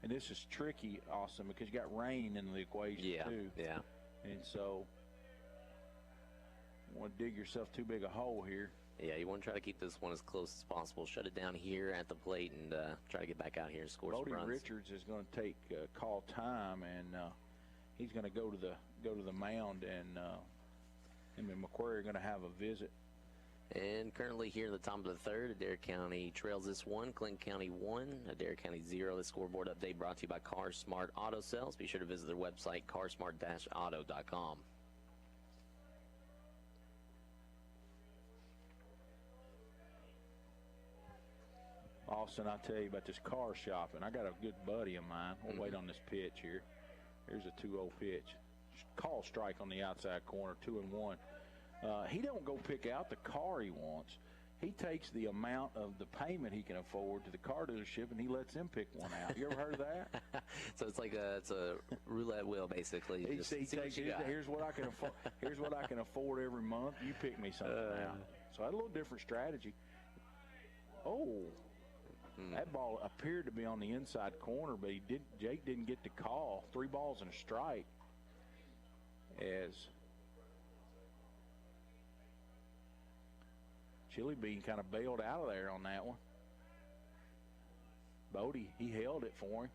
And this is tricky, Austin, because you got rain in the equation, too. Yeah. And so you want to dig yourself too big a hole here. Yeah, you want to try to keep this one as close as possible. Shut it down here at the plate and try to get back out here and score some runs. Richards is going to take call time, and he's going to go to the mound, and him and McQuarrie are going to have a visit. And currently here in the top of the third, Adair County trails this one, Clinton County 1, Adair County 0. The scoreboard update brought to you by Car Smart Auto Sales. Be sure to visit their website, carsmart-auto.com. Austin, I'll tell you about this car shopping. I got a good buddy of mine. We'll wait on this pitch here. Here's a 2-0 pitch. Call strike on the outside corner, 2-1. He don't go pick out the car he wants. He takes the amount of the payment he can afford to the car dealership, and he lets them pick one out. You ever heard of that? So it's like it's a roulette wheel, basically. He takes, here's what I can afford. Here's what I can afford every month. You pick me something out. So I had a little different strategy. Oh. That ball appeared to be on the inside corner, but Jake didn't get the call. 3 balls and a strike as Chili Bean kind of bailed out of there on that one. Bodie, he held it for him.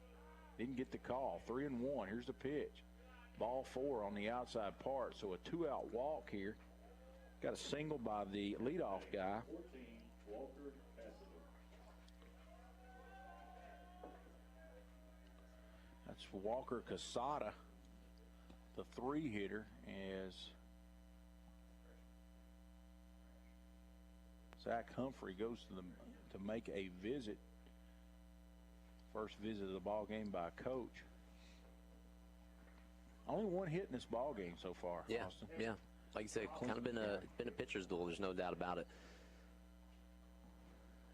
Didn't get the call. 3-1. Here's the pitch. Ball 4 on the outside part. So a 2-out walk here. Got a single by the leadoff guy. 14, Walker Cassidy. That's Walker Casada, the 3-hitter, as Zach Humphrey goes to make a visit. First visit of the ball game by a coach. Only 1 hit in this ball game so far, Austin. Yeah. Like you said, kind of been a pitcher's duel. There's no doubt about it.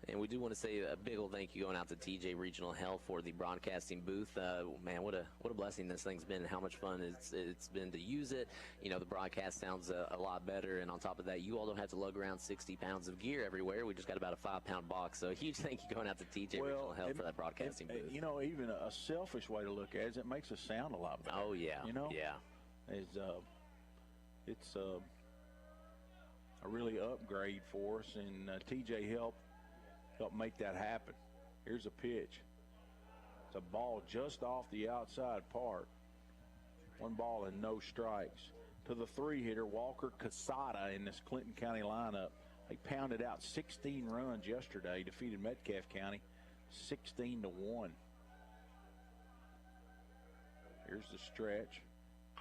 And we do want to say a big old thank you going out to TJ Regional Health for the broadcasting booth. Man, what a blessing this thing's been, and how much fun it's been to use it. You know, the broadcast sounds a lot better, and on top of that, you all don't have to lug around 60 pounds of gear everywhere. We just got about a 5-pound box. So a huge thank you going out to TJ Regional Health for that broadcasting booth. You know, even a selfish way to look at it is it makes us sound a lot better. Oh, yeah. You know? Yeah. It's a really upgrade for us, and TJ helped make that happen. Here's a pitch. It's a ball just off the outside part. 1 ball and no strikes. To the 3-hitter, Walker Casada in this Clinton County lineup. They pounded out 16 runs yesterday, defeated Metcalfe County 16-1. Here's the stretch.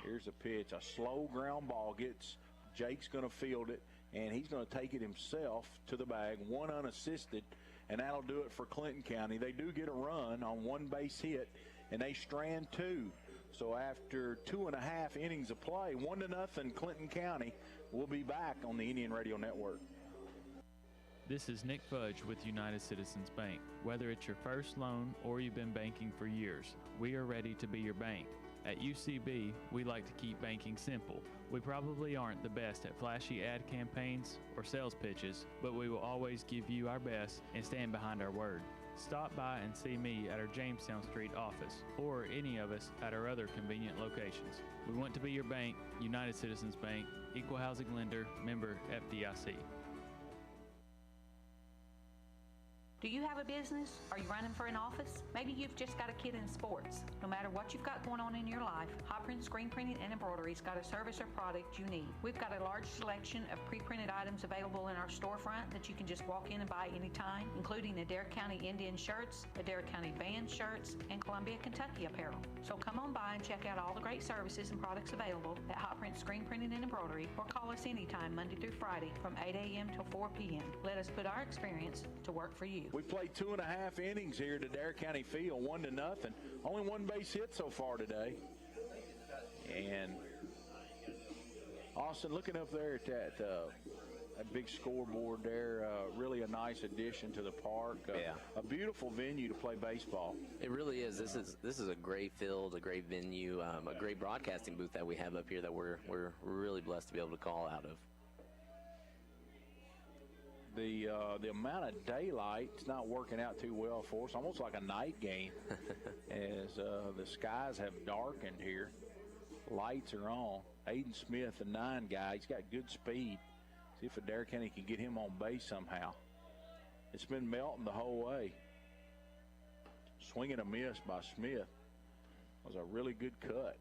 Here's a pitch. A slow ground ball gets, Jake's going to field it, and he's going to take it himself to the bag, 1 unassisted, and that'll do it for Clinton County. They do get a run on 1 base hit, and they strand 2. So after 2.5 innings of play, 1-0 Clinton County. We'll be back on the Indian Radio Network. This is Nick Fudge with United Citizens Bank. Whether it's your first loan or you've been banking for years, we are ready to be your bank. At UCB, we like to keep banking simple. We probably aren't the best at flashy ad campaigns or sales pitches, but we will always give you our best and stand behind our word. Stop by and see me at our Jamestown Street office, or any of us at our other convenient locations. We want to be your bank, United Citizens Bank, Equal Housing Lender, member FDIC. Do you have a business? Are you running for an office? Maybe you've just got a kid in sports. No matter what you've got going on in your life, Hot Print Screen Printing and Embroidery's got a service or product you need. We've got a large selection of pre-printed items available in our storefront that you can just walk in and buy anytime, including Adair County Indian shirts, Adair County band shirts, and Columbia, Kentucky apparel. So come on by and check out all the great services and products available at Hot Print Screen Printing and Embroidery, or call us anytime Monday through Friday from 8 a.m. till 4 p.m. Let us put our experience to work for you. We played 2.5 innings here at Adair County Field, 1-0. Only one base hit so far today. And Austin, looking up there at that big scoreboard there, really a nice addition to the park. A beautiful venue to play baseball. It really is. This is a great field, a great venue, a great broadcasting booth that we have up here that we're really blessed to be able to call out of. The amount of daylight is not working out too well for us. Almost like a night game, as the skies have darkened here. Lights are on. Aiden Smith, the 9 guy, he's got good speed. See if Adair County can get him on base somehow. It's been melting the whole way. Swing and a miss by Smith. Was a really good cut.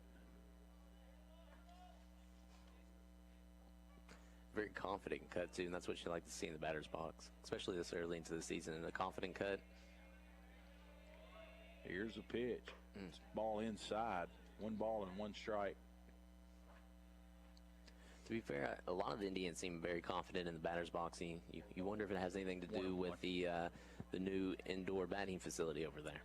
Very confident cut, too, and that's what you like to see in the batter's box, especially this early into the season. And a confident cut. Here's the pitch. Ball inside. 1 ball and 1 strike. To be fair, a lot of the Indians seem very confident in the batter's box. You wonder if it has anything to do with the new indoor batting facility over there.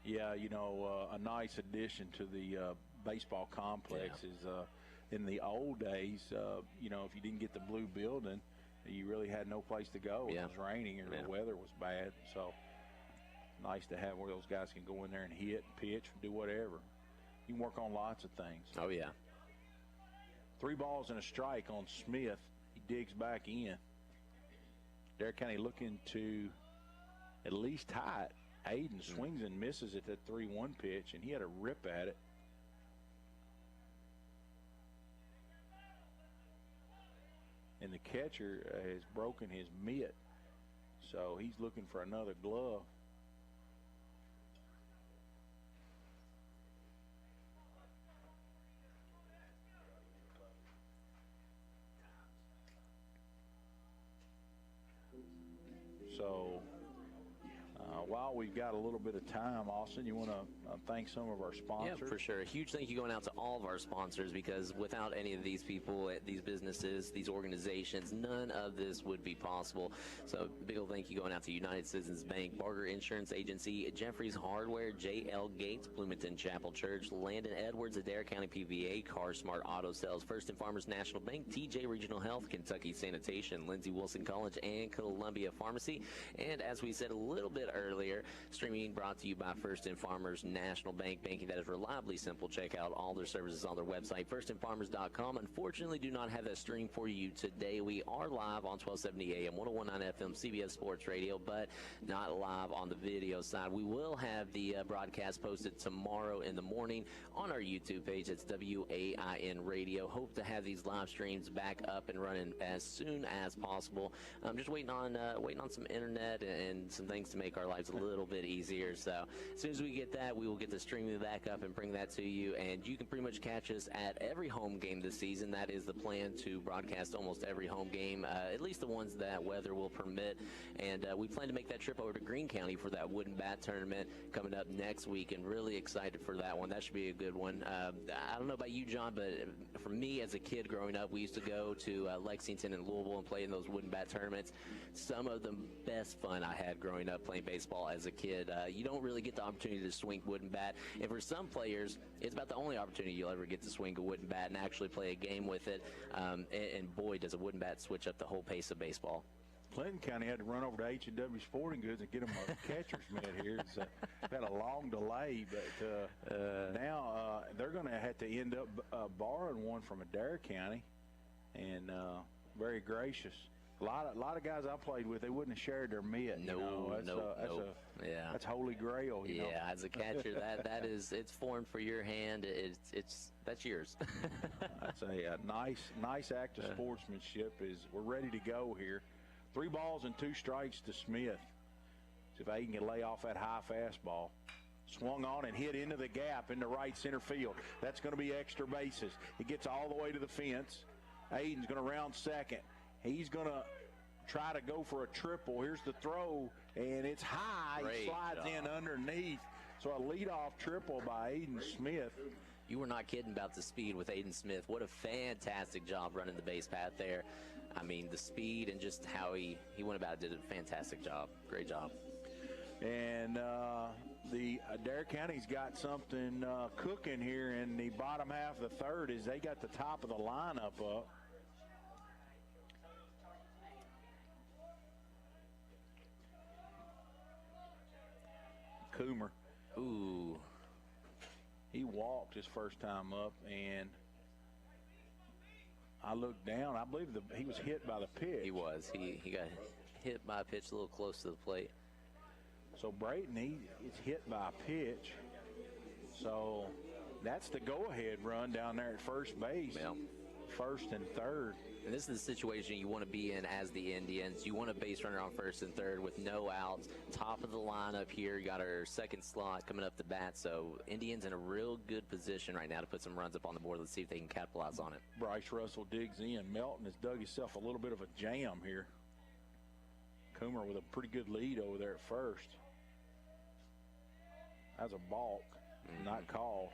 Yeah, you know, a nice addition to the baseball complex is in the old days, you know, if you didn't get the blue building, you really had no place to go. It was raining or the weather was bad. So nice to have where those guys can go in there and hit, pitch, do whatever. You can work on lots of things. Oh, yeah. 3 balls and a strike on Smith. He digs back in. Adair County looking to at least tie it. Aiden swings and misses at that 3-1 pitch, and he had a rip at it. And the catcher has broken his mitt, so he's looking for another glove. So while we've got a little bit of time, Austin, you want to thank some of our sponsors? Yeah, for sure. A huge thank you going out to all of our sponsors, because without any of these people, these businesses, these organizations, none of this would be possible. So big old thank you going out to United Citizens Bank, Barger Insurance Agency, Jeffries Hardware, J.L. Gates, Bloomington Chapel Church, Landon Edwards, Adair County PVA, Car Smart Auto Sales, First and Farmers National Bank, TJ Regional Health, Kentucky Sanitation, Lindsey Wilson College, and Columbia Pharmacy. And as we said a little bit earlier, streaming brought to you by First and Farmers National Bank, banking that is reliably simple. Check out all their services on their website, firstandfarmers.com. Unfortunately, do not have that stream for you today. We are live on 1270 AM, 1019 FM, CBS Sports Radio, but not live on the video side. We will have the broadcast posted tomorrow in the morning on our YouTube page. It's WAIN Radio. Hope to have these live streams back up and running as soon as possible. I'm just waiting on some internet and some things to make our lives a little bit easier. So as soon as we get that, we will get the streaming back up and bring that to you. And you can pretty much catch us at every home game this season. That is the plan, to broadcast almost every home game, at least the ones that weather will permit. And we plan to make that trip over to Greene County for that wooden bat tournament coming up next week, and really excited for that one. That should be a good one. I don't know about you, John, but for me as a kid growing up, we used to go to Lexington and Louisville and play in those wooden bat tournaments. Some of the best fun I had growing up playing baseball as a kid. You don't really get the opportunity to swing wooden wooden bat. And for some players, it's about the only opportunity you'll ever get to swing a wooden bat and actually play a game with it. And boy, does a wooden bat switch up the whole pace of baseball. Clinton County had to run over to H&W Sporting Goods and get them a catcher's mitt here. It's had a long delay, but now they're going to have to end up borrowing one from Adair County, and very gracious. A lot of guys I played with, they wouldn't have shared their mitt. That's holy grail. You know? As a catcher, that is, it's formed for your hand. That's yours. That's a nice act of sportsmanship. We're ready to go here. 3 balls and 2 strikes to Smith. See if Aiden can lay off that high fastball. Swung on and hit into the gap into right center field. That's going to be extra bases. He gets all the way to the fence. Aiden's going to round second. He's going to try to go for a triple. Here's the throw, and it's high. He slides in underneath. So a leadoff triple by Aiden Smith. You were not kidding about the speed with Aiden Smith. What a fantastic job running the base path there. I mean, the speed and just how he went about it, did a fantastic job. Great job. And the Adair County's got something cooking here in the bottom half of the third as they got the top of the lineup up. Coomer. Ooh. He walked his first time up, and I looked down. I believe he was hit by the pitch. He was. He got hit by a pitch a little close to the plate. So Brayton, he's hit by a pitch. So that's the go-ahead run down there at first base. Yeah. First and third. And this is the situation you want to be in as the Indians. You want a base runner on first and third with no outs. Top of the lineup here. You got our second slot coming up to bat. So Indians in a real good position right now to put some runs up on the board. Let's see if they can capitalize on it. Bryce Russell digs in. Melton has dug himself a little bit of a jam here. Coomer with a pretty good lead over there at first. That's a balk. Not called.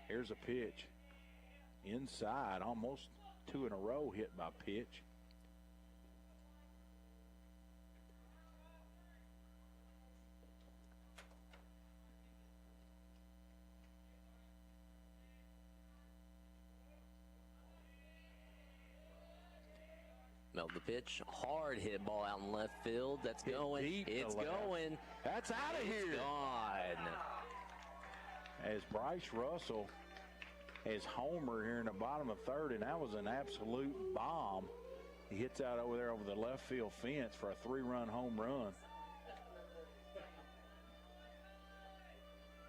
Here's a pitch. Inside, almost 2 in a row hit by pitch. Melt the pitch. Hard hit ball out in left field. That's going. It's going. That's out of here. It's gone. As Bryce Russell has homer here in the bottom of third, and that was an absolute bomb. He hits out over there over the left field fence for a 3-run home run.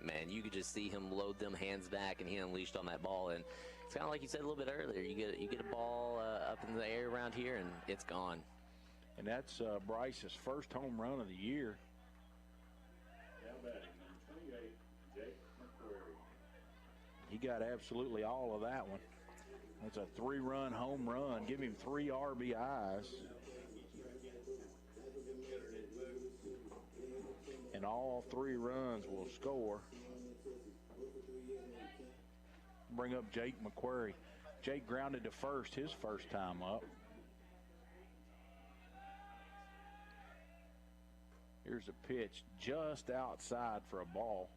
Man, you could just see him load them hands back, and he unleashed on that ball. And it's kind of like you said a little bit earlier. You get a ball up in the air around here, and it's gone. And that's Bryce's first home run of the year. Now batting, number 28, Jake McQuarrie. He got absolutely all of that one. That's a 3-run home run. Give him 3 RBIs. And all 3 runs will score. Bring up Jake McQuarrie. Jake grounded to first his first time up. Here's a pitch just outside for a ball.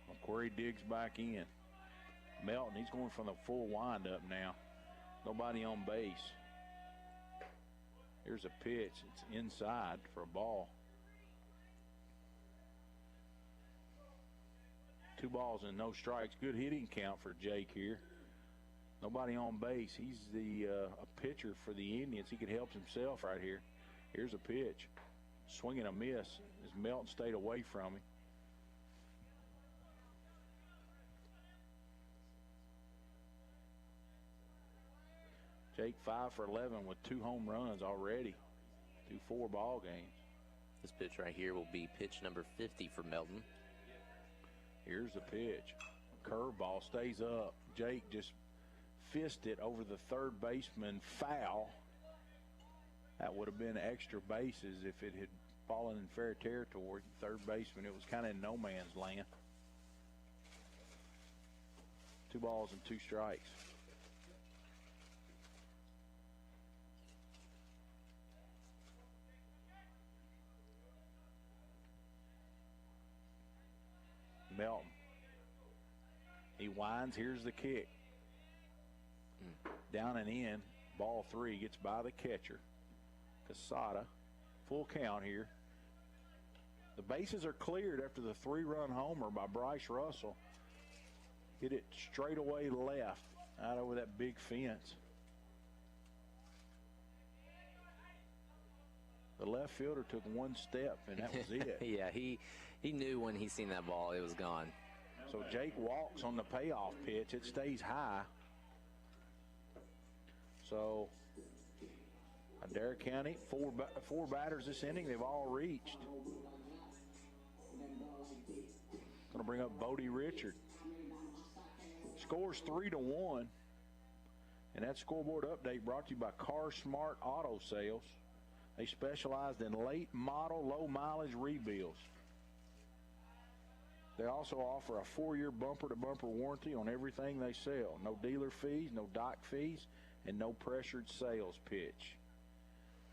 McQuarrie digs back in. Melton, he's going from the full windup now. Nobody on base. Here's a pitch. It's inside for a ball. 2 balls and no strikes. Good hitting count for Jake here. Nobody on base. He's a pitcher for the Indians. He could help himself right here. Here's a pitch. Swing and a miss as Melton stayed away from him. Jake 5 for 11 with 2 home runs already through 4 ball games. This pitch right here will be pitch number 50 for Melton. Here's the pitch. Curveball stays up. Jake just fisted over the third baseman foul. That would have been extra bases if it had fallen in fair territory. Third baseman, it was kind of in no man's land. 2 balls and 2 strikes. Melton. He winds. Here's the kick. Down and in. Ball 3 gets by the catcher. Casada. Full count here. The bases are cleared after the 3-run homer by Bryce Russell. Hit it straight away left out over that big fence. The left fielder took one step, and that was it. Yeah, he knew when he seen that ball it was gone. So Jake walks on the payoff pitch. It stays high. So Adair County, four batters this inning. They've all reached. Going to bring up Bodie Richard. Scores 3-1. And that scoreboard update brought to you by Car Smart Auto Sales. They specialized in late model, low mileage rebuilds. They also offer a 4-year bumper-to-bumper warranty on everything they sell. No dealer fees, no dock fees, and no pressured sales pitch.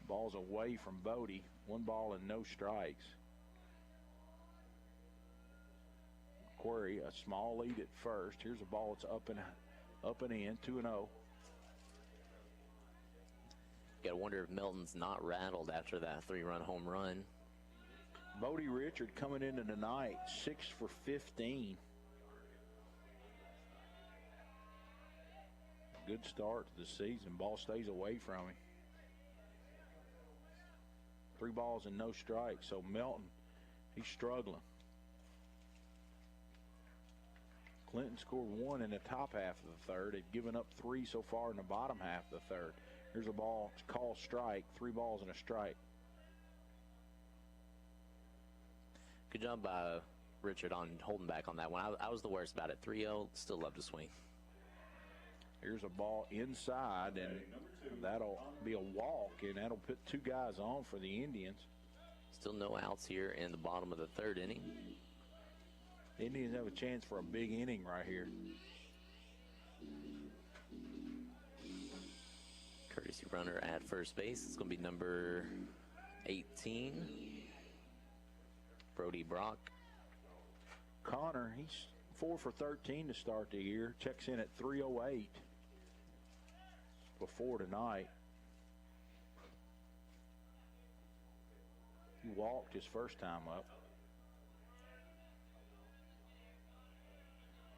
Ball's away from Bodie. 1 ball and no strikes. Query, a small lead at first. Here's a ball that's up and in, 2-0. Got to wonder if Melton's not rattled after that 3-run home run. Bodie Richard coming into tonight, 6 for 15. Good start to the season. Ball stays away from him. 3 balls and no strikes. So Melton, he's struggling. Clinton scored 1 in the top half of the third. They've given up 3 so far in the bottom half of the third. Here's a ball, it's called strike. 3 balls and a strike. Good job by Richard on holding back on that one. I was the worst about it. 3-0, still love to swing. Here's a ball inside, and that'll be a walk, and that'll put 2 guys on for the Indians. Still no outs here in the bottom of the 3rd inning. The Indians have a chance for a big inning right here. Courtesy runner at first base. It's going to be number 18. Brody Brock. Connor, he's 4 for 13 to start the year. Checks in at 308 before tonight. He walked his first time up.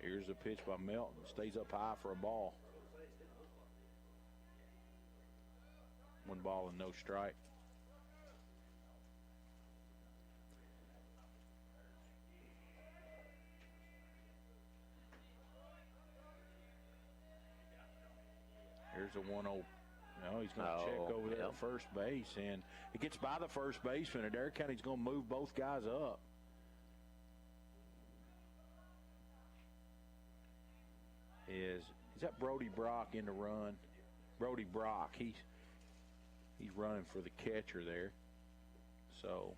Here's a pitch by Melton. Stays up high for a ball. 1 ball and no strike. Here's a 1-0. No, he's going to check over there at first base, and it gets by the first baseman. Adair County's going to move both guys up. Is that Brody Brock in the run? Brody Brock, he's running for the catcher there. So,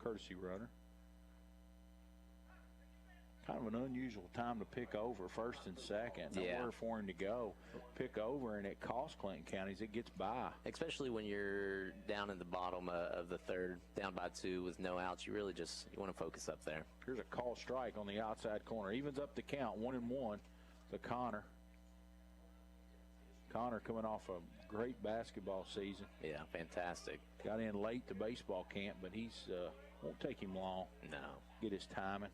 courtesy runner. Kind of an unusual time to pick over, first and second. Nowhere for him to go. Pick over, and it costs Clinton Counties. It gets by. Especially when you're down in the bottom of the 3rd, down by 2 with no outs. You really just want to focus up there. Here's a call strike on the outside corner. Evens up the count, 1-1 to Connor. Connor coming off a great basketball season. Yeah, fantastic. Got in late to baseball camp, but he's won't take him long. No. Get his timing.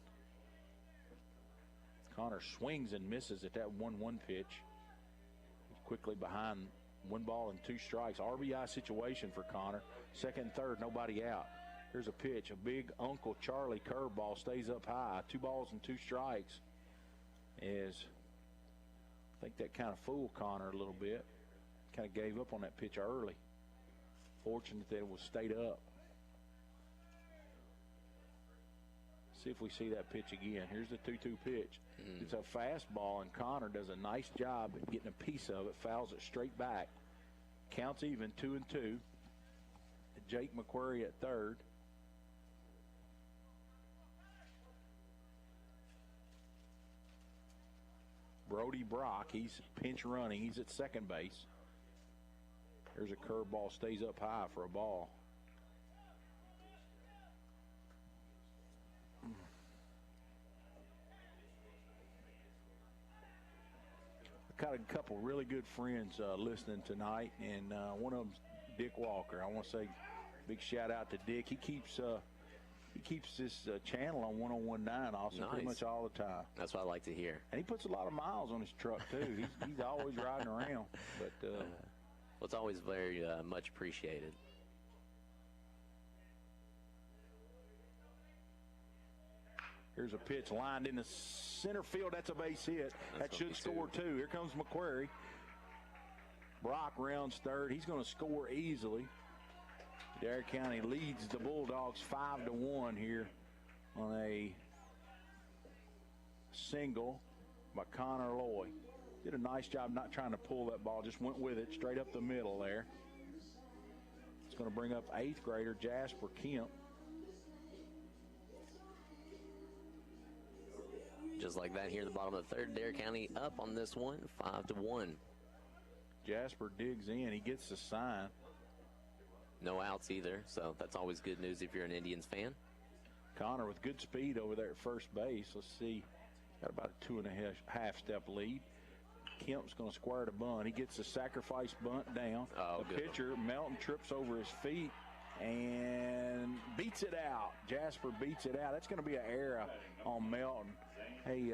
Connor swings and misses at that 1-1 pitch. He's quickly behind 1 ball and 2 strikes. RBI situation for Connor. 2nd and 3rd, nobody out. Here's a pitch. A big Uncle Charlie curveball stays up high. 2 balls and 2 strikes. I think that kind of fooled Connor a little bit. Kind of gave up on that pitch early. Fortunate that it was stayed up. See if we see that pitch again. Here's the 2-2 pitch. It's a fastball, and Connor does a nice job at getting a piece of it. Fouls it straight back. Counts even, 2-2. Jake McQuarrie at 3rd. Brody Brock, he's pinch running. He's at 2nd base. There's a curveball, stays up high for a ball. got a couple really good friends listening tonight, and one of them's Dick Walker. I want to say big shout out to Dick. He keeps this channel on 101.9 also pretty much all the time. That's what I like to hear. And he puts a lot of miles on his truck too. He's always riding around. But well, it's always very much appreciated. Here's a pitch lined in the center field. That's a base hit. That should score two. Here comes McQuarrie. Brock rounds third. He's going to score easily. Adair County leads the Bulldogs 5-1 here on a single by Connor Loy. Did a nice job not trying to pull that ball. Just went with it straight up the middle there. It's going to bring up 8th grader Jasper Kemp. Just like that here at the bottom of the third, Adair County up on this one, 5-1. Jasper digs in. He gets the sign. No outs either, so that's always good news if you're an Indians fan. Connor with good speed over there at first base. Let's see. Got about a 2.5 step lead. Kemp's going to square the bunt. He gets the sacrifice bunt down. The pitcher, Melton, trips over his feet and beats it out. Jasper beats it out. That's going to be an error on Melton. Hey,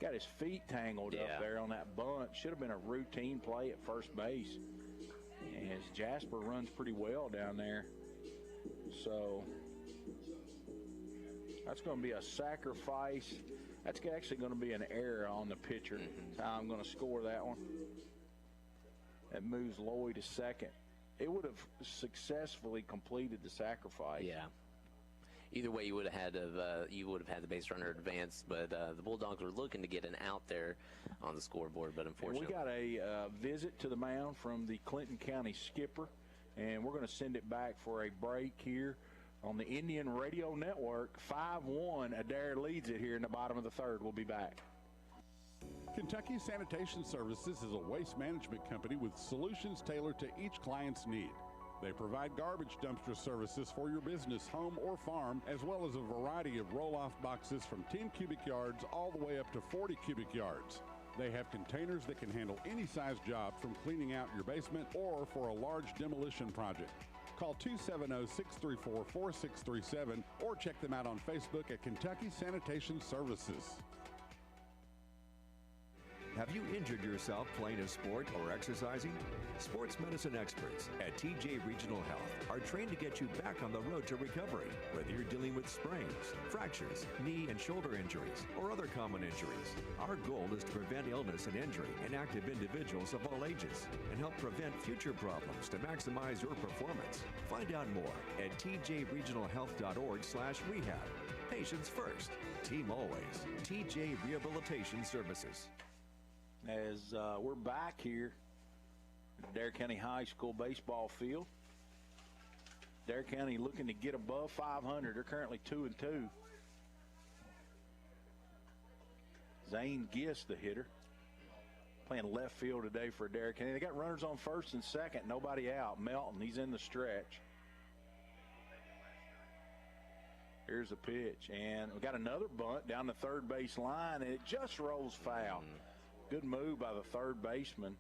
got his feet tangled up there on that bunt. Should have been a routine play at first base. And Jasper runs pretty well down there. So that's going to be a sacrifice. That's actually going to be an error on the pitcher. So I'm going to score that one. That moves Lloyd to second. It would have successfully completed the sacrifice. Yeah. Either way, you would have had the base runner advance, but the Bulldogs were looking to get an out there on the scoreboard, but unfortunately. And we got a visit to the mound from the Clinton County skipper, and we're going to send it back for a break here on the Indian Radio Network. 5-1, Adair leads it here in the bottom of the third. We'll be back. Kentucky Sanitation Services is a waste management company with solutions tailored to each client's need. They provide garbage dumpster services for your business, home, or farm, as well as a variety of roll-off boxes from 10 cubic yards all the way up to 40 cubic yards. They have containers that can handle any size job, from cleaning out your basement or for a large demolition project. Call 270-634-4637 or check them out on Facebook at Kentucky Sanitation Services. Have you injured yourself playing a sport or exercising? Sports medicine experts at TJ Regional Health are trained to get you back on the road to recovery, whether you're dealing with sprains, fractures, knee and shoulder injuries, or other common injuries. Our goal is to prevent illness and injury in active individuals of all ages and help prevent future problems to maximize your performance. Find out more at tjregionalhealth.org/rehab. Patients first, team always. TJ Rehabilitation Services. As we're back here at Adair County High School baseball field. Adair County looking to get above 500. They're currently 2-2. Zane Gist, the hitter, playing left field today for Adair County. They got runners on first and second, nobody out. Melton, he's in the stretch. Here's the pitch, and we got another bunt down the third base line, and it just rolls foul. Good move by the third baseman.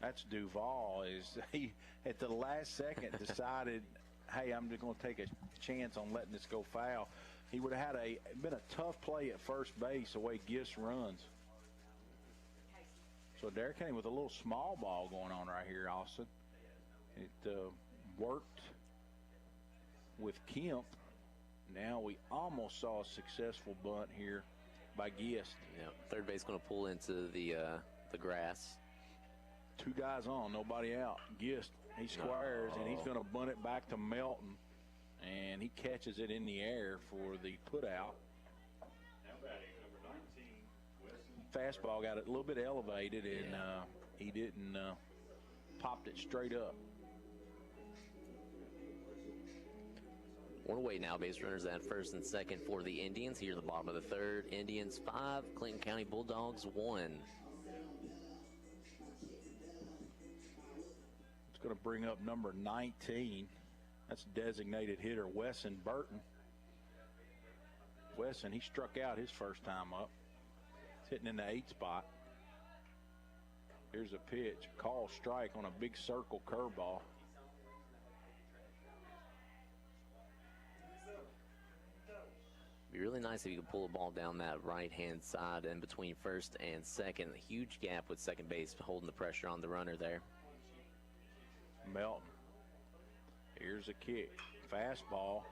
That's Duval. He at the last second decided, hey, I'm just going to take a chance on letting this go foul. He would have had been a tough play at first base the way Gist runs. So Adair County with a little small ball going on right here, Austin. It worked with Kemp. Now we almost saw a successful bunt here by Gist. Yeah, third base going to pull into the grass. Two guys on, nobody out. Gist, he squares, and he's going to bunt it back to Melton, and he catches it in the air for the put out. Fastball got it a little bit elevated, and he didn't popped it straight up. One away now, base runners at first and second for the Indians. Here at the bottom of the third, Indians 5, Clinton County Bulldogs 1. It's going to bring up number 19. That's designated hitter Wesson Burton. Wesson, he struck out his first time up. hitting in the 8 spot. Here's a pitch, call strike on a big circle curveball. Be really nice if you could pull a ball down that right-hand side in between first and second. A huge gap with second base holding the pressure on the runner there. Melton. Here's a kick. Fastball.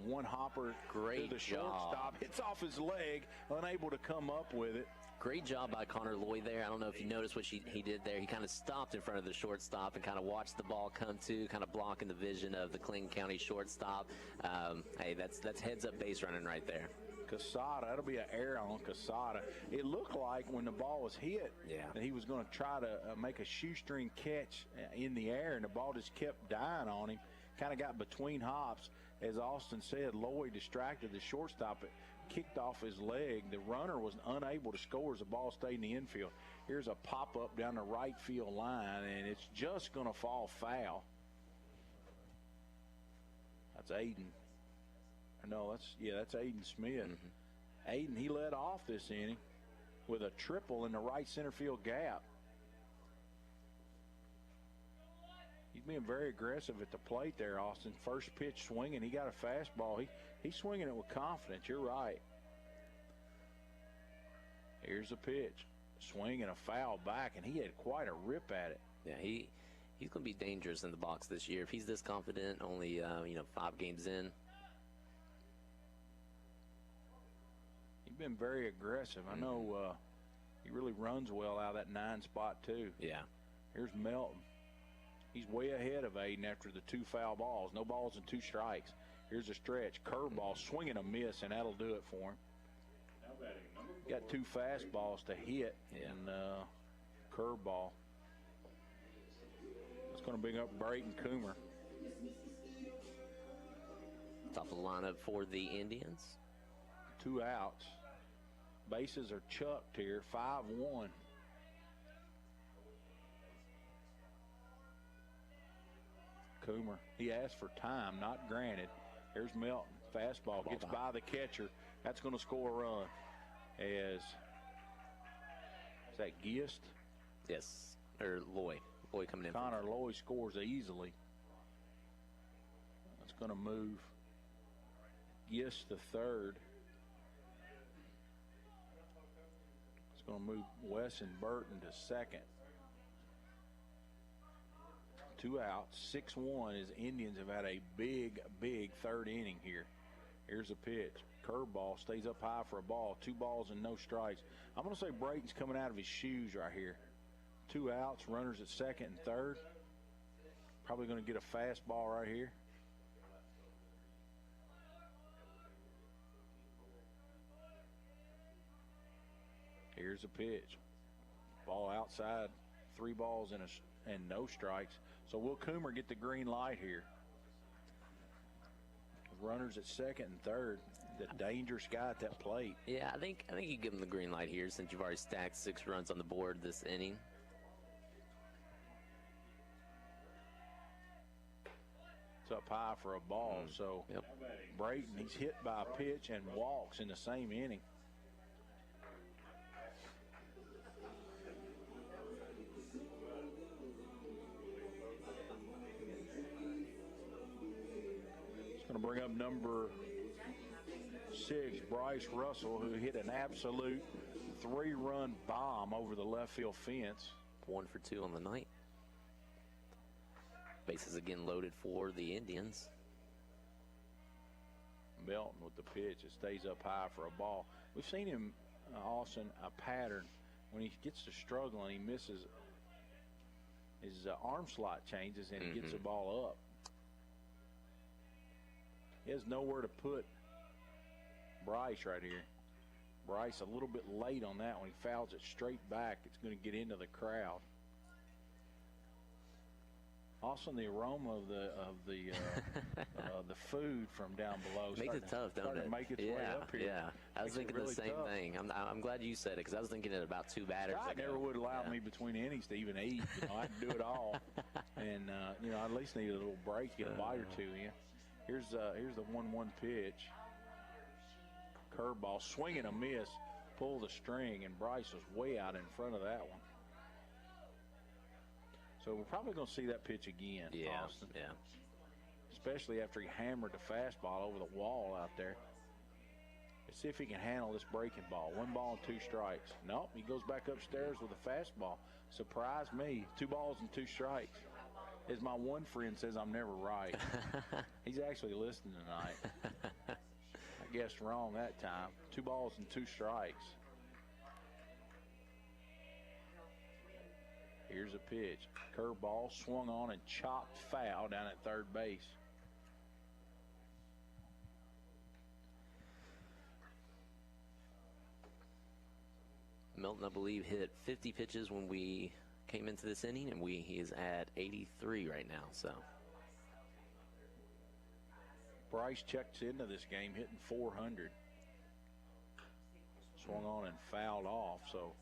One hopper Great to the shortstop. Hits off his leg. Unable to come up with it. Great job by Connor Lloyd there. I don't know if you noticed what he did there. He kind of stopped in front of the shortstop and kind of watched the ball come to, kind of blocking the vision of the Clinton County shortstop. Hey, that's heads-up base running right there. Casada, that'll be an error on Casada. It looked like when the ball was hit that he was going to try to make a shoestring catch in the air, and the ball just kept dying on him. Kind of got between hops. As Austin said, Lloyd distracted the shortstop. It kicked off his leg. The runner was unable to score as the ball stayed in the infield. Here's a pop-up down the right field line, and it's just going to fall foul. That's Aiden. No, that's Aiden Smith. Aiden, he led off this inning with a triple in the right center field gap. He's being very aggressive at the plate there, Austin. First pitch swinging. He got a fastball. He's swinging it with confidence. You're right. Here's a pitch. Swinging a foul back, and he had quite a rip at it. Yeah, he's going to be dangerous in the box this year. If he's this confident, only 5 games in. He's been very aggressive. I know he really runs well out of that 9 spot, too. Yeah. Here's Melton. He's way ahead of Aiden after the 2 foul balls. No balls and 2 strikes. Here's a stretch. Curveball, swinging a miss, and that'll do it for him. Got 2 fastballs to hit and curveball. It's going to bring up Brayton Coomer. Top of the lineup for the Indians. 2 outs. Bases are chucked here. 5-1. Coomer, he asked for time, not granted. Here's Melton. Fastball gets by the catcher. That's going to score a run. Is that Gist? Yes, or Lloyd. Lloyd coming in. Connor Lloyd scores easily. That's going to move Gist to third. It's going to move Wesson Burton to second. 2 outs, 6-1 as Indians have had a big, big third inning here. Here's a pitch. Curveball stays up high for a ball. 2 balls and no strikes. I'm going to say Brayton's coming out of his shoes right here. 2 outs, runners at second and third. Probably going to get a fastball right here. Here's a pitch. Ball outside. 3 balls and no strikes. So will Coomer get the green light here? Runners at second and third. The dangerous guy at that plate. Yeah, I think you give him the green light here since you've already stacked 6 runs on the board this inning. It's up high for a ball. So Brayton, he's hit by a pitch and walks in the same inning. Going to bring up number 6, Bryce Russell, who hit an absolute 3-run bomb over the left field fence. 1 for 2 on the night. Bases again loaded for the Indians. Melton with the pitch. It stays up high for a ball. We've seen him, Austin, a pattern. When he gets to struggling, he misses. His arm slot changes and he gets the ball up. He has nowhere to put Bryce right here. Bryce a little bit late on that one. He fouls it straight back. It's going to get into the crowd. Also, the aroma of the food from down below makes it tough, don't it? Make its way up here. Yeah, I was thinking the same thing. I'm glad you said it because I was thinking it about 2 batters ago. Never would allow me between innings to even eat. I had to do it all, and I at least need a little break, get a bite or 2 in. Here's the 1-1 pitch. Curveball, swing and a miss. pull the string, and Bryce was way out in front of that one. So we're probably going to see that pitch again, Austin. Yeah. Especially after he hammered the fastball over the wall out there. Let's see if he can handle this breaking ball. 1 ball and 2 strikes. Nope, he goes back upstairs with a fastball. Surprised me. 2 balls and 2 strikes. As my one friend says, I'm never right. He's actually listening tonight. I guessed wrong that time. 2 balls and 2 strikes. Here's a pitch. Curveball swung on and chopped foul down at third base. Milton, I believe, hit 50 pitches when we came into this inning, and he is at 83 right now. So Bryce checks into this game hitting 400. Swung on and fouled off, so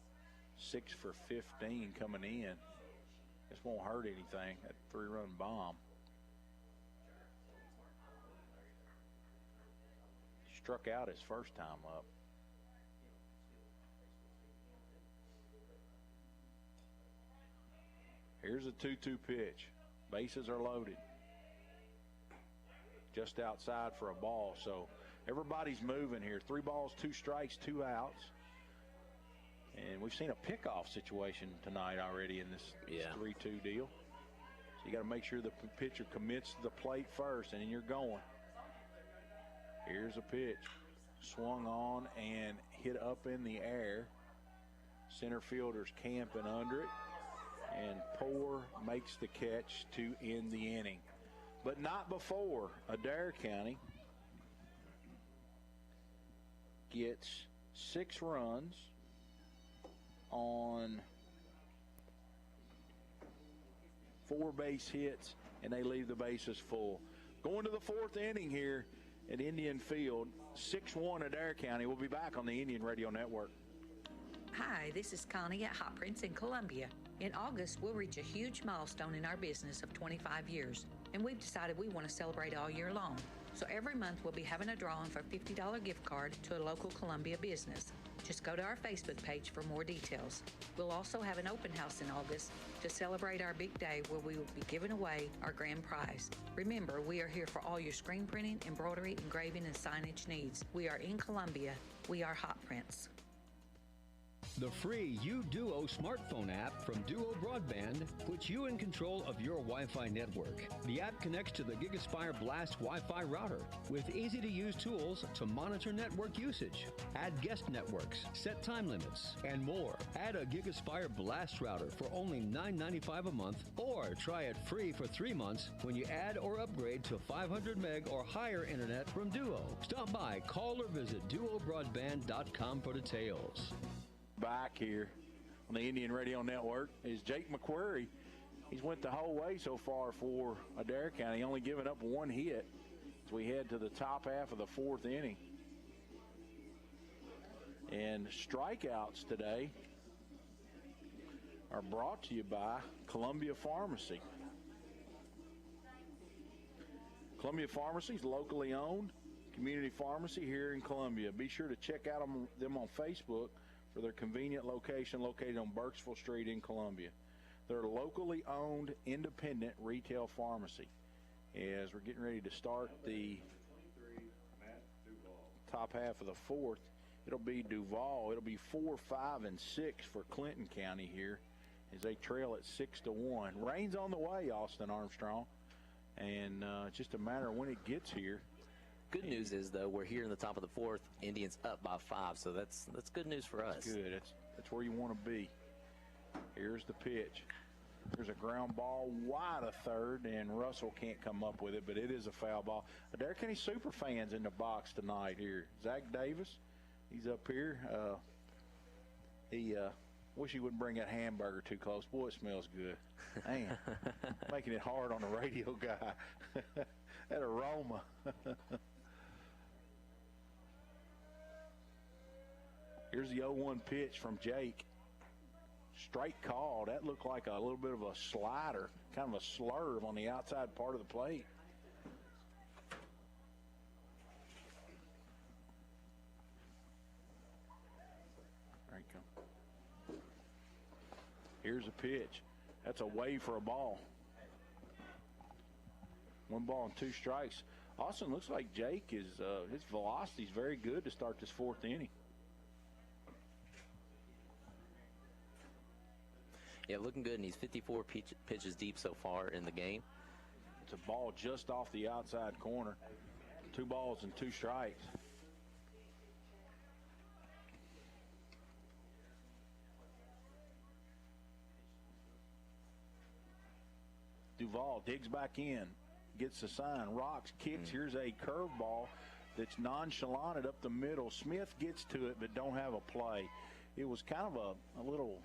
6 for 15 coming in. This won't hurt anything, that 3-run bomb. Struck out his first time up. Here's a 2-2 pitch. Bases are loaded. Just outside for a ball, so everybody's moving here. 3 balls, 2 strikes, 2 outs. And we've seen a pickoff situation tonight already in this 3-2 deal. So you got to make sure the pitcher commits to the plate first, and then you're going. Here's a pitch. Swung on and hit up in the air. Center fielder's camping under it. And Poor makes the catch to end the inning. But not before Adair County gets 6 runs on 4 base hits, and they leave the bases full. Going to the 4th inning here at Indian Field, 6-1 Adair County. We'll be back on the Indian Radio Network. Hi, this is Connie at Hot Prince in Columbia. In August, we'll reach a huge milestone in our business of 25 years, and we've decided we want to celebrate all year long. So every month, we'll be having a drawing for a $50 gift card to a local Columbia business. Just go to our Facebook page for more details. We'll also have an open house in August to celebrate our big day where we will be giving away our grand prize. Remember, we are here for all your screen printing, embroidery, engraving, and signage needs. We are in Columbia. We are Hot Prince. The free UDuo smartphone app from Duo Broadband puts you in control of your Wi-Fi network. The app connects to the GigaSpire Blast Wi-Fi router with easy-to-use tools to monitor network usage, add guest networks, set time limits, and more. Add a GigaSpire Blast router for only $9.95 a month, or try it free for 3 months when you add or upgrade to 500 meg or higher internet from Duo. Stop by, call, or visit duobroadband.com for details. Back here on the Indian Radio Network is Jake McQuarrie. He's went the whole way so far for Adair County, only giving up 1 hit as we head to the top half of the 4th inning. And strikeouts today are brought to you by Columbia Pharmacy. Columbia Pharmacy is locally owned community pharmacy here in Columbia. Be sure to check out them on Facebook for their convenient location located on Burkesville Street in Columbia. They're a locally owned independent retail pharmacy. As we're getting ready to start the top half of the 4th, it'll be Duval. It'll be 4, 5, and 6 for Clinton County here as they trail at 6-1. Rain's on the way, Austin Armstrong, and just a matter of when it gets here. Good news is, though, we're here in the top of the 4th. Indians up by 5, so that's good news for us. That's good. That's where you want to be. Here's the pitch. There's a ground ball wide of third, and Russell can't come up with it, but it is a foul ball. Adair County super fans in the box tonight here. Zach Davis, he's up here. He wish he wouldn't bring that hamburger too close. Boy, it smells good. Man, making it hard on the radio guy. That aroma. Here's the 0-1 pitch from Jake. Straight call. That looked like a little bit of a slider, kind of a slurve on the outside part of the plate. Here's a pitch. That's away for a ball. 1 ball and 2 strikes. Austin, looks like Jake is his velocity is very good to start this 4th inning. Yeah, looking good, and he's 54 pitches deep so far in the game. It's a ball just off the outside corner. 2 balls and 2 strikes. Duvall digs back in, gets the sign, rocks, kicks. Here's a curveball that's nonchalanted up the middle. Smith gets to it, but don't have a play. It was kind of a little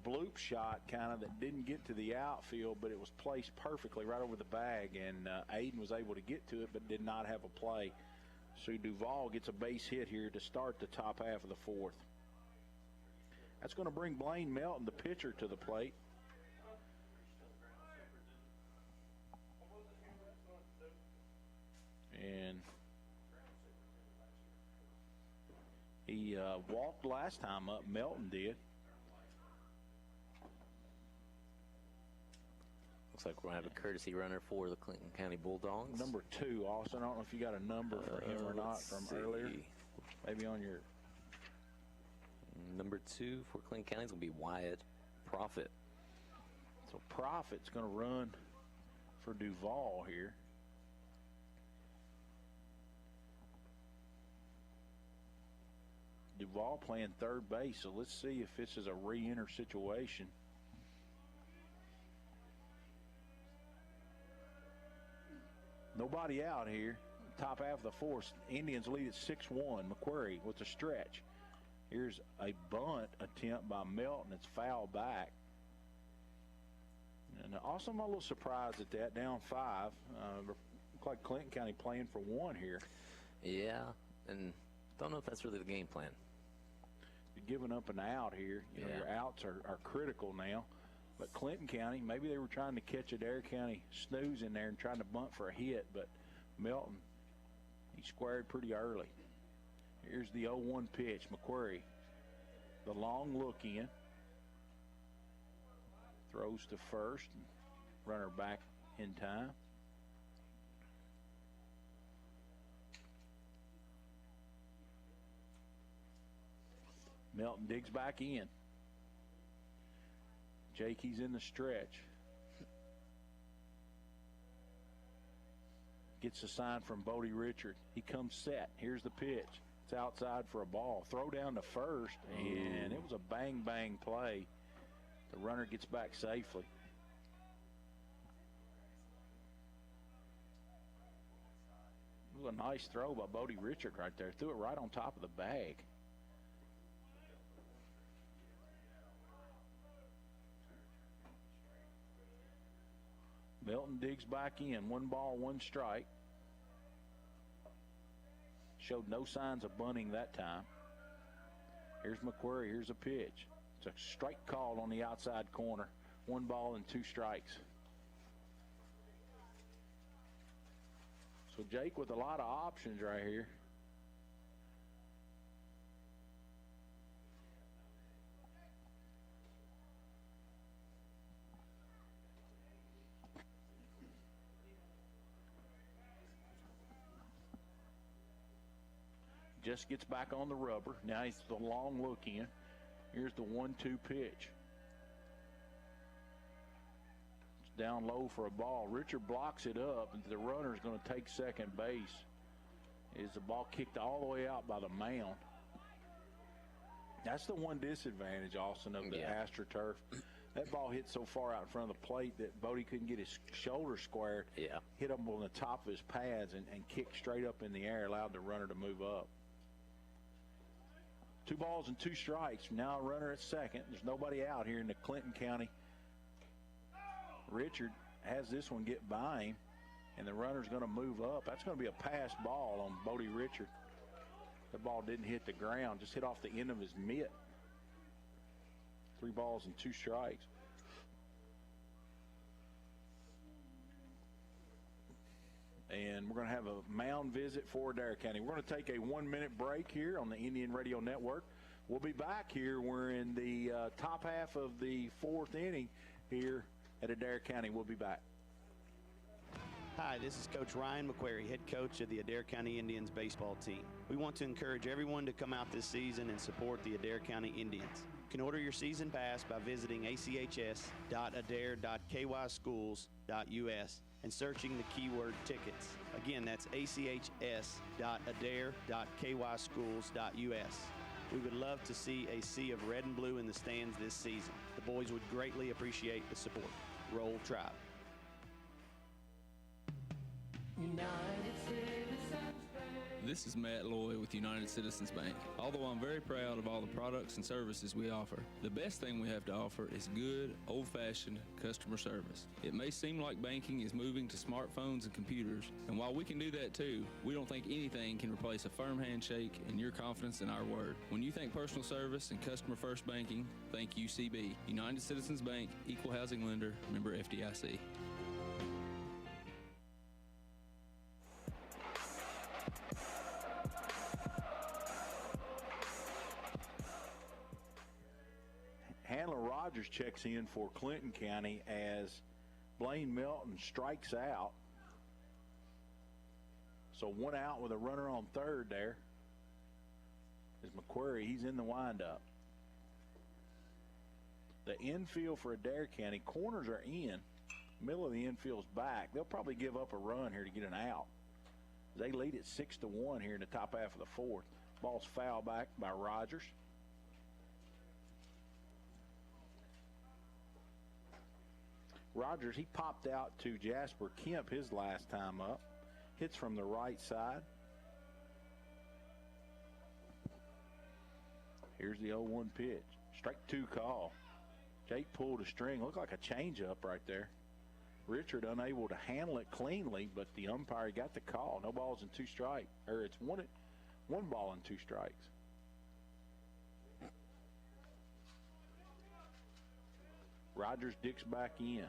bloop shot kind of that didn't get to the outfield, but it was placed perfectly right over the bag, and Aiden was able to get to it but did not have a play. So Duvall gets a base hit here to start the top half of the 4th. That's going to bring Blaine Melton, the pitcher, to the plate. And he walked last time up. Melton did. Looks like we're going to have a courtesy runner for the Clinton County Bulldogs. Number 2, Austin. I don't know if you got a number for him or not from earlier. Maybe on your... Number 2 for Clinton County is going to be Wyatt Profit. So Profit's going to run for Duvall here. Duvall playing 3rd base, so let's see if this is a re-enter situation. Nobody out here. Top half of the 4th. Indians lead at 6-1. McQuarrie with a stretch. Here's a bunt attempt by Melton. It's fouled back. And also I'm a little surprised at that. Down 5. Look like Clinton County playing for 1 here. Yeah, and don't know if that's really the game plan. You're giving up an out here. You know, your outs are critical now. But Clinton County, maybe they were trying to catch Adair County snooze in there and trying to bunt for a hit, but Melton, he squared pretty early. Here's the 0-1 pitch. McQuarrie, the long look in. Throws to first. Runner back in time. Melton digs back in. Jake, he's in the stretch. Gets a sign from Bodie Richard. He comes set. Here's the pitch. It's outside for a ball. Throw down to first, and it was a bang-bang play. The runner gets back safely. It was a nice throw by Bodie Richard right there. Threw it right on top of the bag. Melton digs back in. 1 ball, 1 strike. Showed no signs of bunting that time. Here's McQuarrie. Here's a pitch. It's a strike called on the outside corner. 1 ball and 2 strikes. So Jake with a lot of options right here. Just gets back on the rubber. Now he's the long look in. Here's the 1-2 pitch. It's down low for a ball. Richard blocks it up, and the runner's going to take second base. Is the ball kicked all the way out by the mound? That's the one disadvantage, Austin, of the AstroTurf. That ball hit so far out in front of the plate that Bodie couldn't get his shoulder squared. Yeah. Hit him on the top of his pads and kicked straight up in the air, allowed the runner to move up. 2 balls and 2 strikes. Now a runner at second. There's nobody out here in the Clinton County. Richard has this one get by him, and the runner's going to move up. That's going to be a pass ball on Bodie Richard. The ball didn't hit the ground, just hit off the end of his mitt. 3 balls and 2 strikes. And we're going to have a mound visit for Adair County. We're going to take a 1-minute break here on the Indian Radio Network. We'll be back here. We're in the top half of the fourth inning here at Adair County. We'll be back. Hi, this is Coach Ryan McQuarrie, head coach of the Adair County Indians baseball team. We want to encourage everyone to come out this season and support the Adair County Indians. You can order your season pass by visiting achs.adair.kyschools.us and searching the keyword tickets. Again, that's achs.adair.kyschools.us. We would love to see a sea of red and blue in the stands this season. The boys would greatly appreciate the support. Roll Tribe. This is Matt Loy with United Citizens Bank. Although I'm very proud of all the products and services we offer, the best thing we have to offer is good, old-fashioned customer service. It may seem like banking is moving to smartphones and computers, and while we can do that too, we don't think anything can replace a firm handshake and your confidence in our word. When you think personal service and customer-first banking, think UCB. United Citizens Bank, Equal Housing Lender, member FDIC. Handler Rogers checks in for Clinton County as Blaine Melton strikes out. So one out with a runner on third there is McQuarrie. He's in the windup. The infield for Adair County, corners are in. Middle of the infield's back. They'll probably give up a run here to get an out. They lead it 6-1 here in the top half of the fourth. Ball's foul back by Rogers. Rogers, he popped out to Jasper Kemp his last time up. Hits from the right side. Here's the 0-1 pitch. Strike two call. Jake pulled a string. Looked like a changeup right there. Richard unable to handle it cleanly, but the umpire got the call. No balls and two strikes. Or it's one ball and two strikes. Rogers digs back in.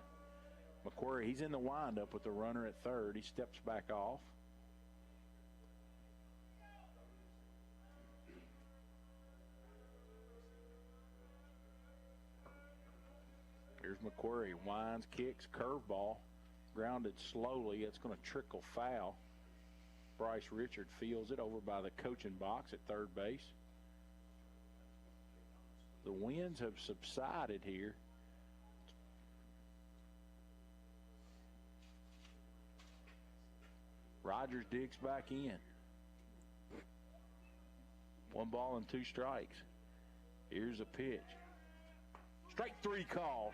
McQuarrie, he's in the windup with the runner at third. He steps back off. Here's McQuarrie. Winds, kicks, curveball. Grounded slowly. It's going to trickle foul. Bryce Richard fields it over by the coaching box at third base. The winds have subsided here. Rogers digs back in. One ball and two strikes. Here's a pitch. Strike three called.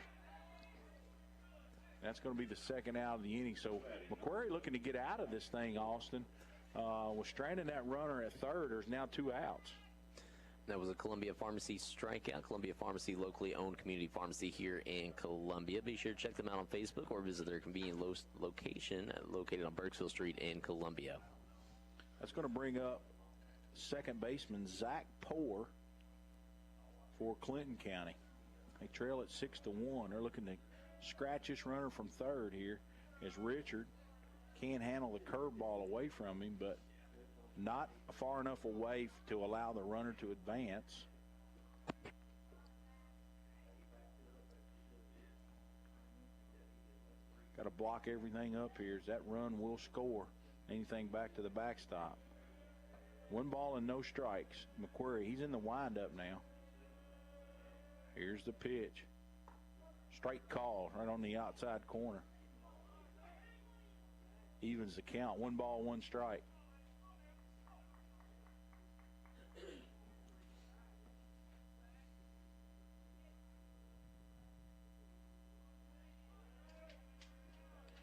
That's going to be the second out of the inning. So McQuarrie looking to get out of this thing, Austin. Was stranding that runner at third. There's now two outs. That was a Columbia Pharmacy strikeout. Columbia Pharmacy, locally owned community pharmacy here in Columbia. Be sure to check them out on Facebook or visit their convenient location located on Burkesville Street in Columbia. That's going to bring up second baseman Zach Poore for Clinton County. They trail at 6-1. They're looking to scratch this runner from third here as Richard can't handle the curveball away from him, but not far enough away to allow the runner to advance. Got to block everything up here as that run will score anything back to the backstop. One ball and no strikes. McQuarrie, he's in the windup now. Here's the pitch. Strike call right on the outside corner. Evens the count. One ball, one strike.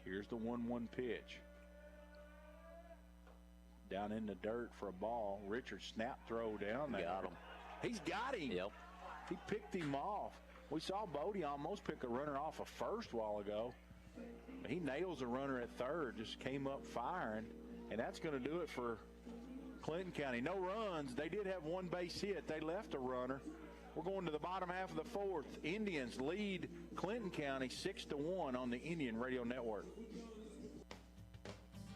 Here's the 1-1 pitch. Down in the dirt for a ball. Richard snap throw down there. Got him. He's got him. Yep. He picked him off. We saw Bodie almost pick a runner off of first a while ago. He nails a runner at third, just came up firing, and that's going to do it for Clinton County. No runs. They did have one base hit. They left a runner. We're going to the bottom half of the fourth. Indians lead Clinton County 6-1 on the Indian Radio Network.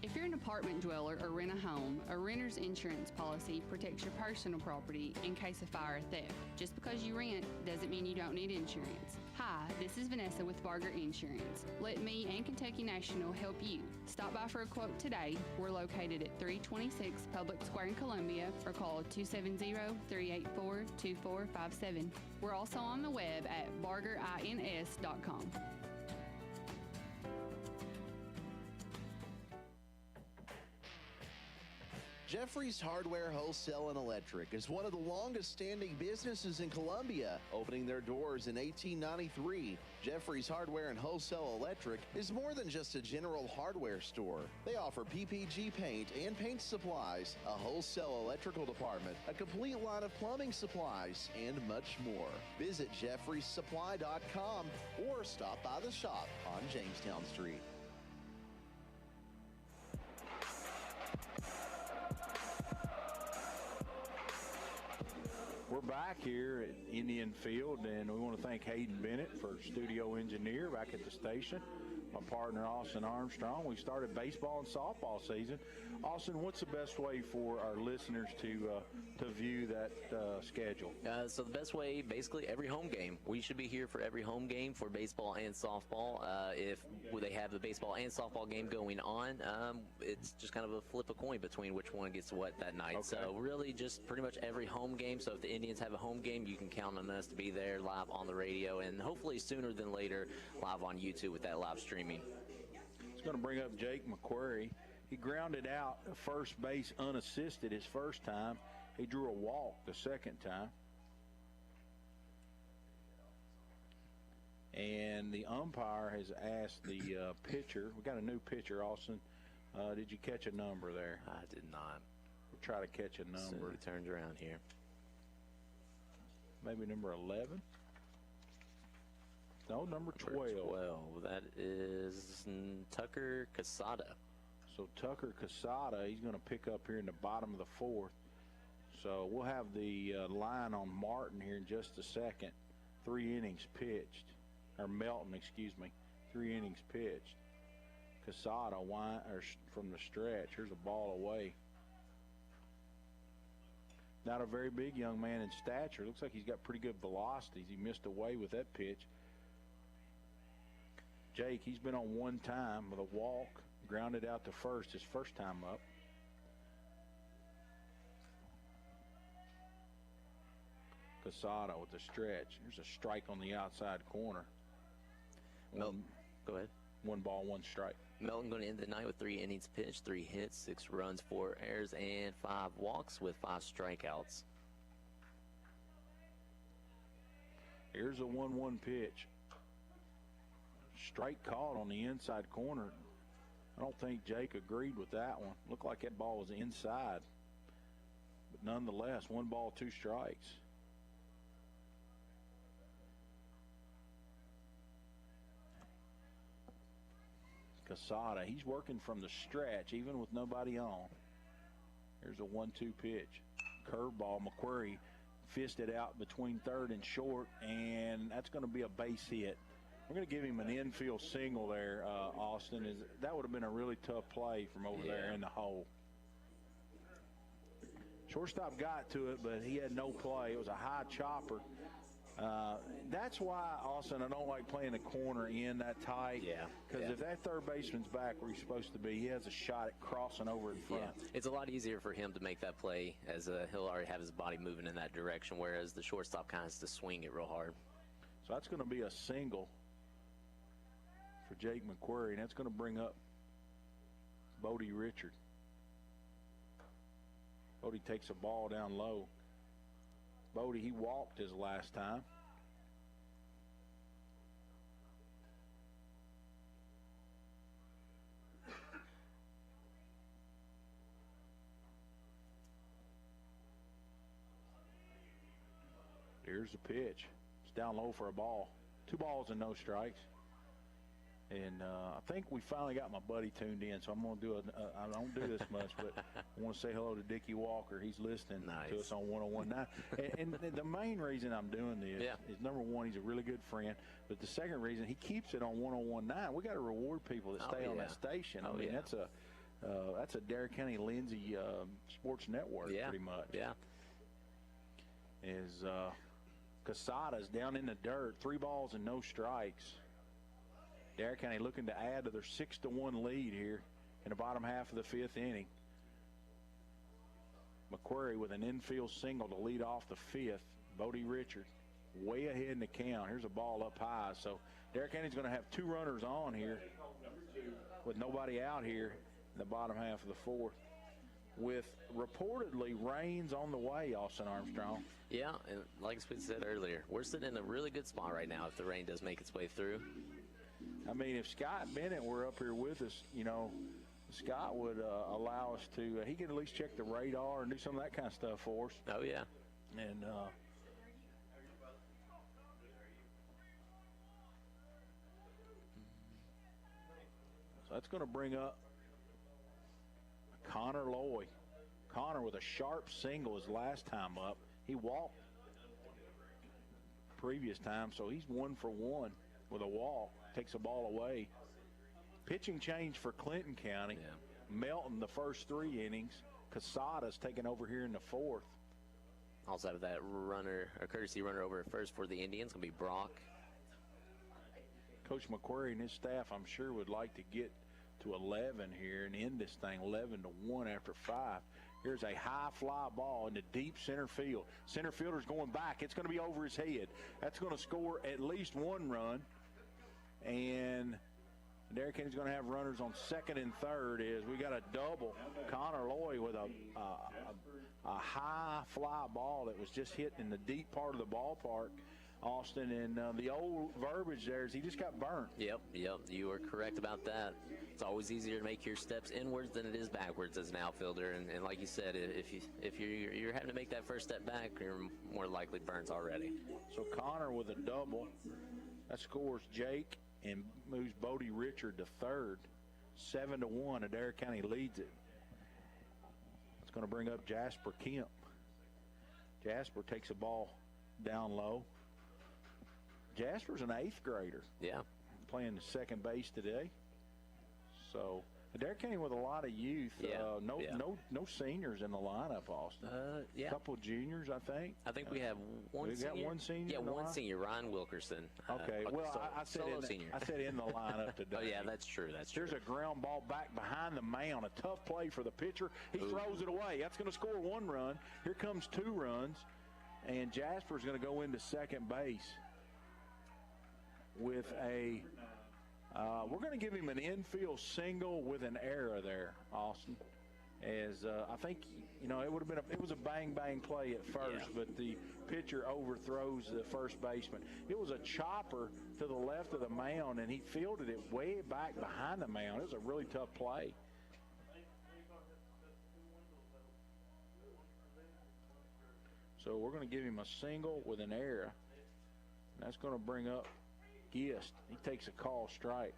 If you're you're an apartment dweller or rent a home, a renter's insurance policy protects your personal property in case of fire or theft. Just because you rent doesn't mean you don't need insurance. Hi, this is Vanessa with Barger Insurance. Let me and Kentucky National help you. Stop by for a quote today. We're located at 326 Public Square in Columbia, or call 270-384-2457. We're also on the web at bargerins.com. Jeffrey's Hardware Wholesale and Electric is one of the longest standing businesses in Columbia, opening their doors in 1893. Jeffrey's Hardware and Wholesale Electric is more than just a general hardware store. They offer PPG paint and paint supplies, a wholesale electrical department, a complete line of plumbing supplies, and much more. Visit jeffreysupply.com or stop by the shop on Jamestown Street. We're back here at Indian Field, and we want to thank Hayden Bennett for studio engineer back at the station. My partner, Austin Armstrong. We started baseball and softball season. Austin, what's the best way for our listeners to view that schedule? So the best way, basically, every home game. We should be here for every home game for baseball and softball. If they have the baseball and softball game going on, it's just kind of a flip a coin between which one gets what that night. Okay. So really just pretty much every home game. So if the Indians have a home game, you can count on us to be there live on the radio, and hopefully sooner than later live on YouTube with that live stream. It's going to bring up Jake McQuarrie. He grounded out first base unassisted his first time. He drew a walk the second time. And the umpire has asked the pitcher. We got a new pitcher, Austin. Did you catch a number there? I did not. We'll try to catch a number. Soon he turns around here. Maybe number 11? No, number 12. That is Tucker Casada. So Tucker Casada, he's going to pick up here in the bottom of the fourth. So we'll have the line on Martin here in just a second. 3 innings pitched. Or Melton, excuse me. 3 innings pitched. Casada from the stretch. Here's a ball away. Not a very big young man in stature. Looks like he's got pretty good velocities. He missed away with that pitch. Jake, he's been on one time with a walk, grounded out to first, his first time up. Casada with the stretch. There's a strike on the outside corner. Melton, go ahead. 1 ball, 1 strike. Melton going to end the night with 3 innings pitched, 3 hits, 6 runs, 4 errors, and 5 walks with 5 strikeouts. Here's a 1-1 pitch. Strike called on the inside corner. I don't think Jake agreed with that one. Looked like that ball was inside. But nonetheless, 1 ball, 2 strikes. Casada, he's working from the stretch, even with nobody on. Here's a 1-2 pitch. Curveball, McQuarrie fisted out between third and short, and that's going to be a base hit. We're going to give him an infield single there, Austin. That would have been a really tough play from over there in the hole. Shortstop got to it, but he had no play. It was a high chopper. That's why, Austin, I don't like playing the corner in that tight. Yeah. Because if that third baseman's back where he's supposed to be, he has a shot at crossing over in front. Yeah. It's a lot easier for him to make that play as he'll already have his body moving in that direction, whereas the shortstop kind of has to swing it real hard. So that's going to be a single for Jake McQuarrie, and that's going to bring up Bodie Richard. Bodie takes a ball down low. Bodie, he walked his last time. Here's the pitch. It's down low for a ball. 2 balls and no strikes. And I think we finally got my buddy tuned in, so I'm going to do I don't do this much, but I want to say hello to Dickie Walker. He's listening to us on 101.9. and the main reason I'm doing this is, number one, he's a really good friend, but the second reason, he keeps it on 101.9. We got to reward people that stay on that station. I mean, That's a Adair County Lindsay Sports Network, pretty much. Yeah. Is Casada's down in the dirt, 3 balls and no strikes. Adair County looking to add to their 6-1 lead here in the bottom half of the 5th inning. McQuarrie with an infield single to lead off the 5th. Bodie Richard way ahead in the count. Here's a ball up high. So Adair County's going to have 2 runners on here with nobody out here in the bottom half of the 4th. With reportedly rains on the way, Austin Armstrong. Yeah, and like we said earlier, we're sitting in a really good spot right now if the rain does make its way through. I mean, if Scott Bennett were up here with us, you know, Scott would allow us to, he could at least check the radar and do some of that kind of stuff for us. Oh, yeah. And so that's going to bring up Connor Loy. Connor with a sharp single his last time up. He walked previous time, so he's 1 for 1 with a walk. Takes the ball away. Pitching change for Clinton County. Yeah. Melton the first 3 innings. Casada's taking over here in the 4th. Also have that runner, a courtesy runner over at first for the Indians. Going to be Brock. Coach McQuarrie and his staff, I'm sure, would like to get to 11 here and end this thing 11-1 after 5. Here's a high fly ball into deep center field. Center fielder's going back. It's going to be over his head. That's going to score at least 1 run. And Adair County's going to have runners on 2nd and 3rd. Is we got a double. Connor Loy with a high fly ball that was just hit in the deep part of the ballpark, Austin, and the old verbiage there is he just got burnt. Yep, you are correct about that. It's always easier to make your steps inwards than it is backwards as an outfielder, and like you said, if you're having to make that first step back, you're more likely burnt already. So Connor with a double, that scores Jake and moves Bodie Richard to 3rd. 7-1, Adair County leads it. It's going to bring up Jasper Kemp. Jasper takes a ball down low. Jasper's an 8th grader. Yeah. Playing the 2nd base today. So Adair County with a lot of youth. No seniors in the lineup, Austin. Yeah. A couple juniors, I think. I think we have one we senior. got one senior. Yeah, in the one lineup? senior, Ryan Wilkerson. Okay. I said in the lineup today. Oh yeah, that's true. There's a ground ball back behind the mound. A tough play for the pitcher. He throws it away. That's going to score 1 run. Here comes 2 runs, and Jasper's going to go into 2nd base with a. We're going to give him an infield single with an error there, Austin. As I think, it was a bang play at first, but the pitcher overthrows the first baseman. It was a chopper to the left of the mound, and he fielded it way back behind the mound. It was a really tough play. So we're going to give him a single with an error. And that's going to bring up Gist. He takes a call strike.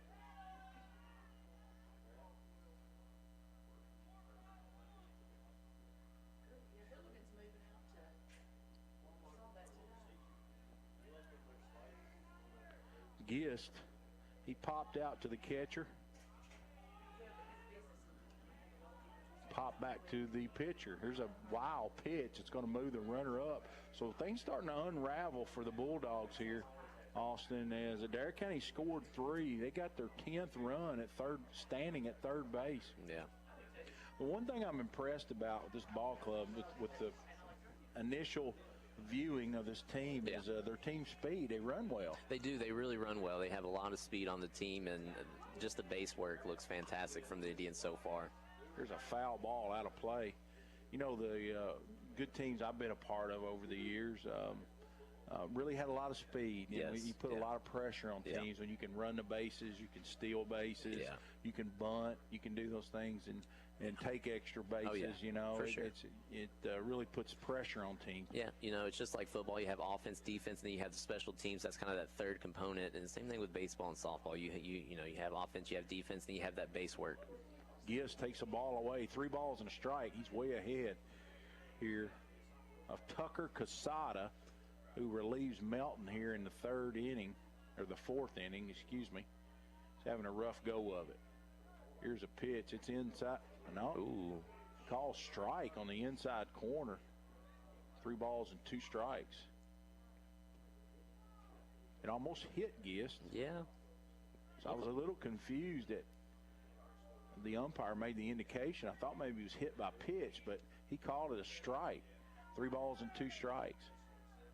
Gist, he popped out to the catcher. Pop back to the pitcher. Here's a wild pitch. It's going to move the runner up. So things starting to unravel for the Bulldogs here, Austin, as Adair County scored 3. They got their 10th run at standing at 3rd base. Yeah. The one thing I'm impressed about with this ball club, with the initial viewing of this team, is their team speed. They run well. They do. They really run well. They have a lot of speed on the team, and just the base work looks fantastic from the Indians so far. There's a foul ball out of play. You know, the good teams I've been a part of over the years really had a lot of speed. You put a lot of pressure on teams when you can run the bases, you can steal bases, you can bunt, you can do those things and take extra bases. For sure. It really puts pressure on teams. Yeah, it's just like football. You have offense, defense, and then you have the special teams. That's kind of that third component. And the same thing with baseball and softball. You have offense, you have defense, and you have that base work. Gist takes a ball away. 3 balls and a strike. He's way ahead here of Tucker Casada, who relieves Melton here in the 4th inning. He's having a rough go of it. Here's a pitch. It's inside. No. Ooh. Call strike on the inside corner. 3 balls and 2 strikes. It almost hit Gist. Yeah. So I was a little confused that the umpire made the indication. I thought maybe he was hit by pitch, but he called it a strike. 3 balls and 2 strikes.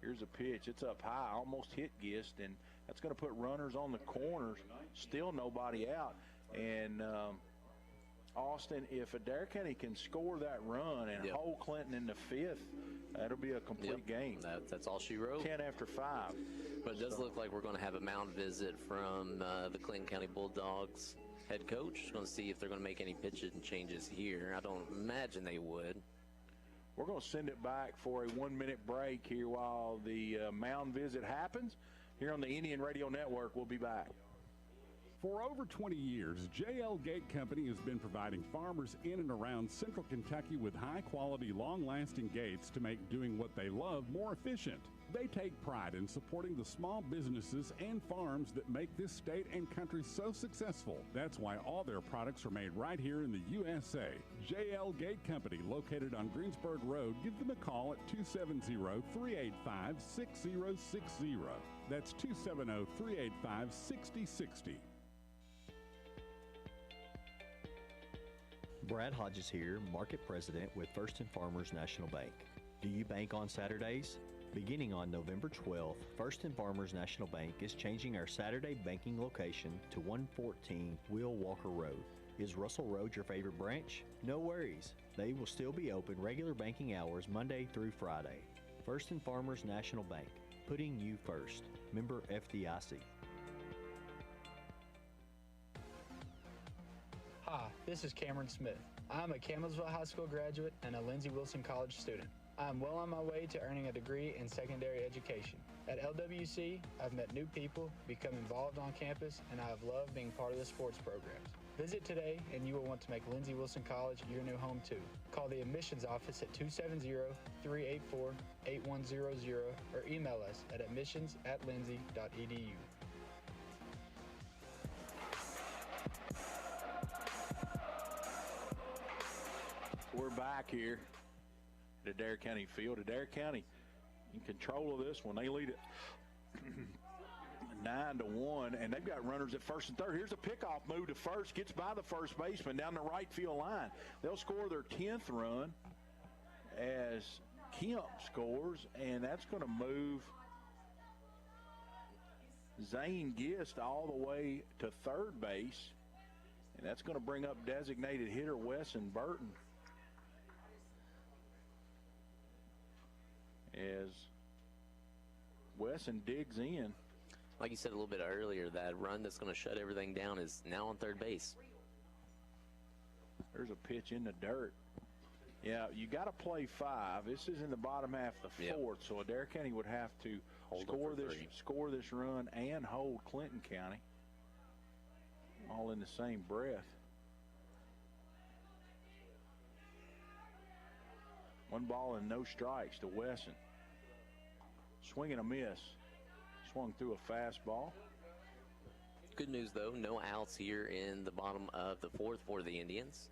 Here's a pitch. It's up high. Almost hit Gist, and that's going to put runners on the corners. Still nobody out. And Austin, if Adair County can score that run and hold Clinton in the 5th, that'll be a complete game. That's all she wrote. 10 after 5. But it does look like we're going to have a mound visit from the Clinton County Bulldogs head coach. Going to see if they're going to make any pitching changes here. I don't imagine they would. We're going to send it back for a 1-minute break here while the mound visit happens. Here on the Indian Radio Network, we'll be back. For over 20 years, JL Gate Company has been providing farmers in and around central Kentucky with high-quality, long-lasting gates to make doing what they love more efficient. They take pride in supporting the small businesses and farms that make this state and country so successful. That's why all their products are made right here in the USA. JL Gate Company, located on Greensburg Road, give them a call at 270-385-6060. That's 270-385-6060. Brad Hodges here, Market President with First and Farmers National Bank. Do you bank on Saturdays? Beginning on November 12th, First and Farmers National Bank is changing our Saturday banking location to 114 Will Walker Road. Is Russell Road your favorite branch? No worries. They will still be open regular banking hours Monday through Friday. First and Farmers National Bank, putting you first. Member FDIC. Hi, this is Cameron Smith. I'm a Campbellsville High School graduate and a Lindsey Wilson College student. I'm well on my way to earning a degree in secondary education. At LWC, I've met new people, become involved on campus, and I have loved being part of the sports programs. Visit today and you will want to make Lindsey Wilson College your new home too. Call the admissions office at 270-384-8100 or email us at admissions@lindsey.edu. We're back here at Adair County Field. Adair County in control of this one. They lead it 9-1, and they've got runners at first and third. Here's a pickoff move to first, gets by the first baseman down the right field line. They'll score their 10th run as Kemp scores, and that's going to move Zane Gist all the way to third base, and that's going to bring up designated hitter Wesson Burton. As Wesson digs in. Like you said a little bit earlier, that run that's going to shut everything down is now on third base. There's a pitch in the dirt. Yeah, you got to play 5. This is in the bottom half of the 4th, so Adair County would have to score this run and hold Clinton County all in the same breath. 1 ball and no strikes to Wesson. Swing and a miss. Swung through a fastball. Good news, though, no outs here in the bottom of the 4th for the Indians.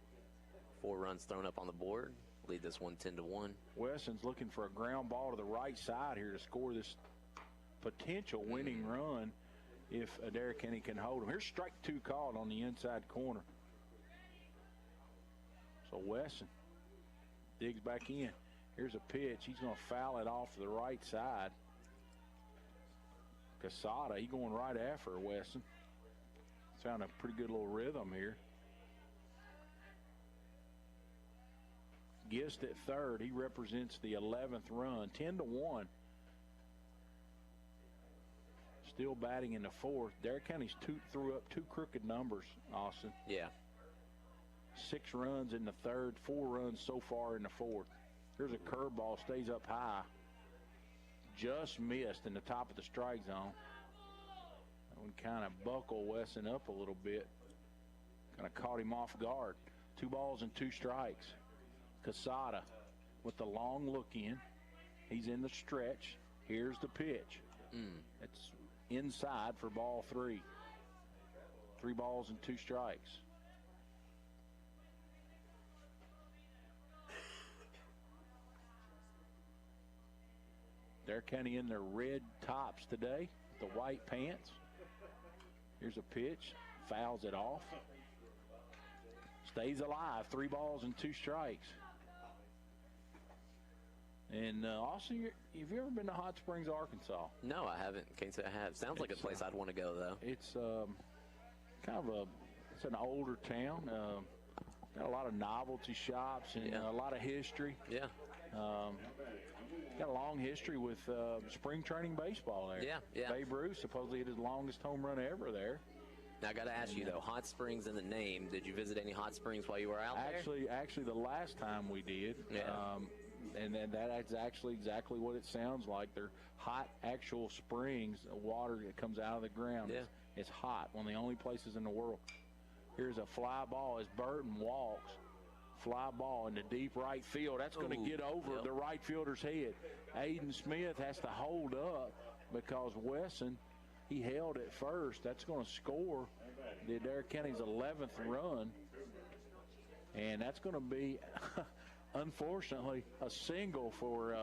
4 runs thrown up on the board. Lead this one 10-1. Wesson's looking for a ground ball to the right side here to score this potential winning run if Adair County can hold him. Here's strike 2 called on the inside corner. So Wesson digs back in. Here's a pitch. He's going to foul it off to the right side. Casada, he's going right after Wesson. Found a pretty good little rhythm here. Gist at third. He represents the 11th run. 10-1. Still batting in the 4th. Adair County's threw up 2 crooked numbers, Austin. Yeah. 6 runs in the 3rd, 4 runs so far in the 4th. Here's a curveball, stays up high. Just missed in the top of the strike zone. That one kind of buckled Wesson up a little bit. Kind of caught him off guard. 2 balls and 2 strikes. Casada with the long look in. He's in the stretch. Here's the pitch. It's inside for ball 3. 3 balls and 2 strikes. Adair County in their red tops today, the white pants. Here's a pitch, fouls it off. Stays alive, 3 balls and 2 strikes. And Austin, have you ever been to Hot Springs, Arkansas? No, I haven't. Can't say I have. Sounds like a place I'd want to go, though. It's kind of it's an older town. Got a lot of novelty shops and a lot of history. Yeah. Got a long history with spring training baseball there. Yeah. Babe Ruth supposedly hit his longest home run ever there. Now, I got to ask you, though, Hot Springs in the name. Did you visit any hot springs while you were out there? Actually, the last time we did. Yeah. And that's actually exactly what it sounds like. They're hot, actual springs, water that comes out of the ground. Yeah. It's hot, one of the only places in the world. Here's a fly ball as Burton walks. Fly ball in the deep right field. That's going to get over the right fielder's head. Aiden Smith has to hold up because Wesson, he held it first. That's going to score the Adair County's 11th run. And that's going to be, unfortunately, a single for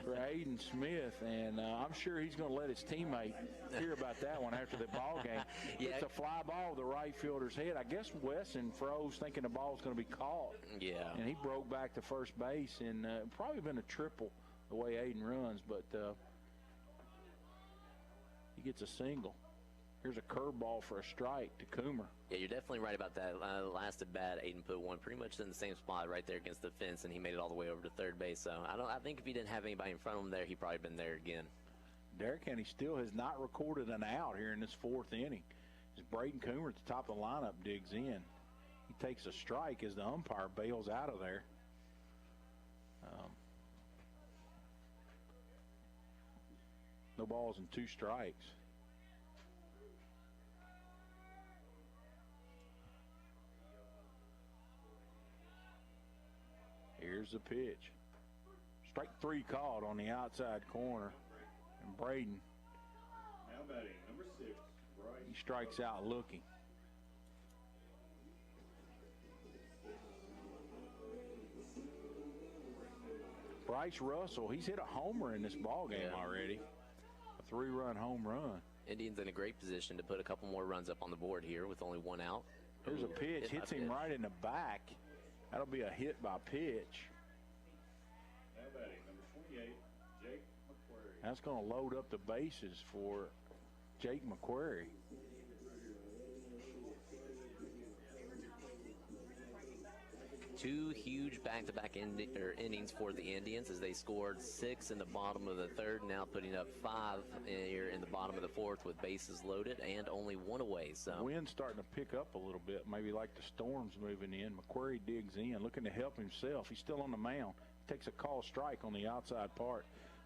Aiden Smith. And I'm sure he's going to let his teammate hear about that one after the ball game. It's a fly ball to the right fielder's head. I guess Wesson froze thinking the ball's going to be caught. Yeah. And he broke back to first base, and probably been a triple the way Aiden runs, but he gets a single. Here's a curveball for a strike to Coomer. Yeah, you're definitely right about that. Last at bat, Aiden put one pretty much in the same spot right there against the fence, and he made it all the way over to third base. So I think if he didn't have anybody in front of him there, he'd probably been there again. Adair County still has not recorded an out here in this 4th inning. As Braden Coomer at the top of the lineup digs in. He takes a strike as the umpire bails out of there. No balls and 2 strikes. Here's the pitch. Strike 3 called on the outside corner. And Braden, Now batting, number 6, Bryce. he strikes out looking. Bryce Russell, he's hit a homer in this ball game already. A 3-run home run. Indians in a great position to put a couple more runs up on the board here with only 1 out. There's a pitch, hits him right in the back. That'll be a hit by pitch. Now batting, number 28, Jake McQuarrie. That's going to load up the bases for Jake McQuarrie. Two huge back-to-back innings for the Indians as they scored 6 in the bottom of the 3rd, now putting up 5 here in the bottom of the 4th with bases loaded and only 1 away. So Wind's starting to pick up a little bit, maybe like the storm's moving in. McQuarrie digs in, looking to help himself. He's still on the mound. Takes a call strike on the outside part.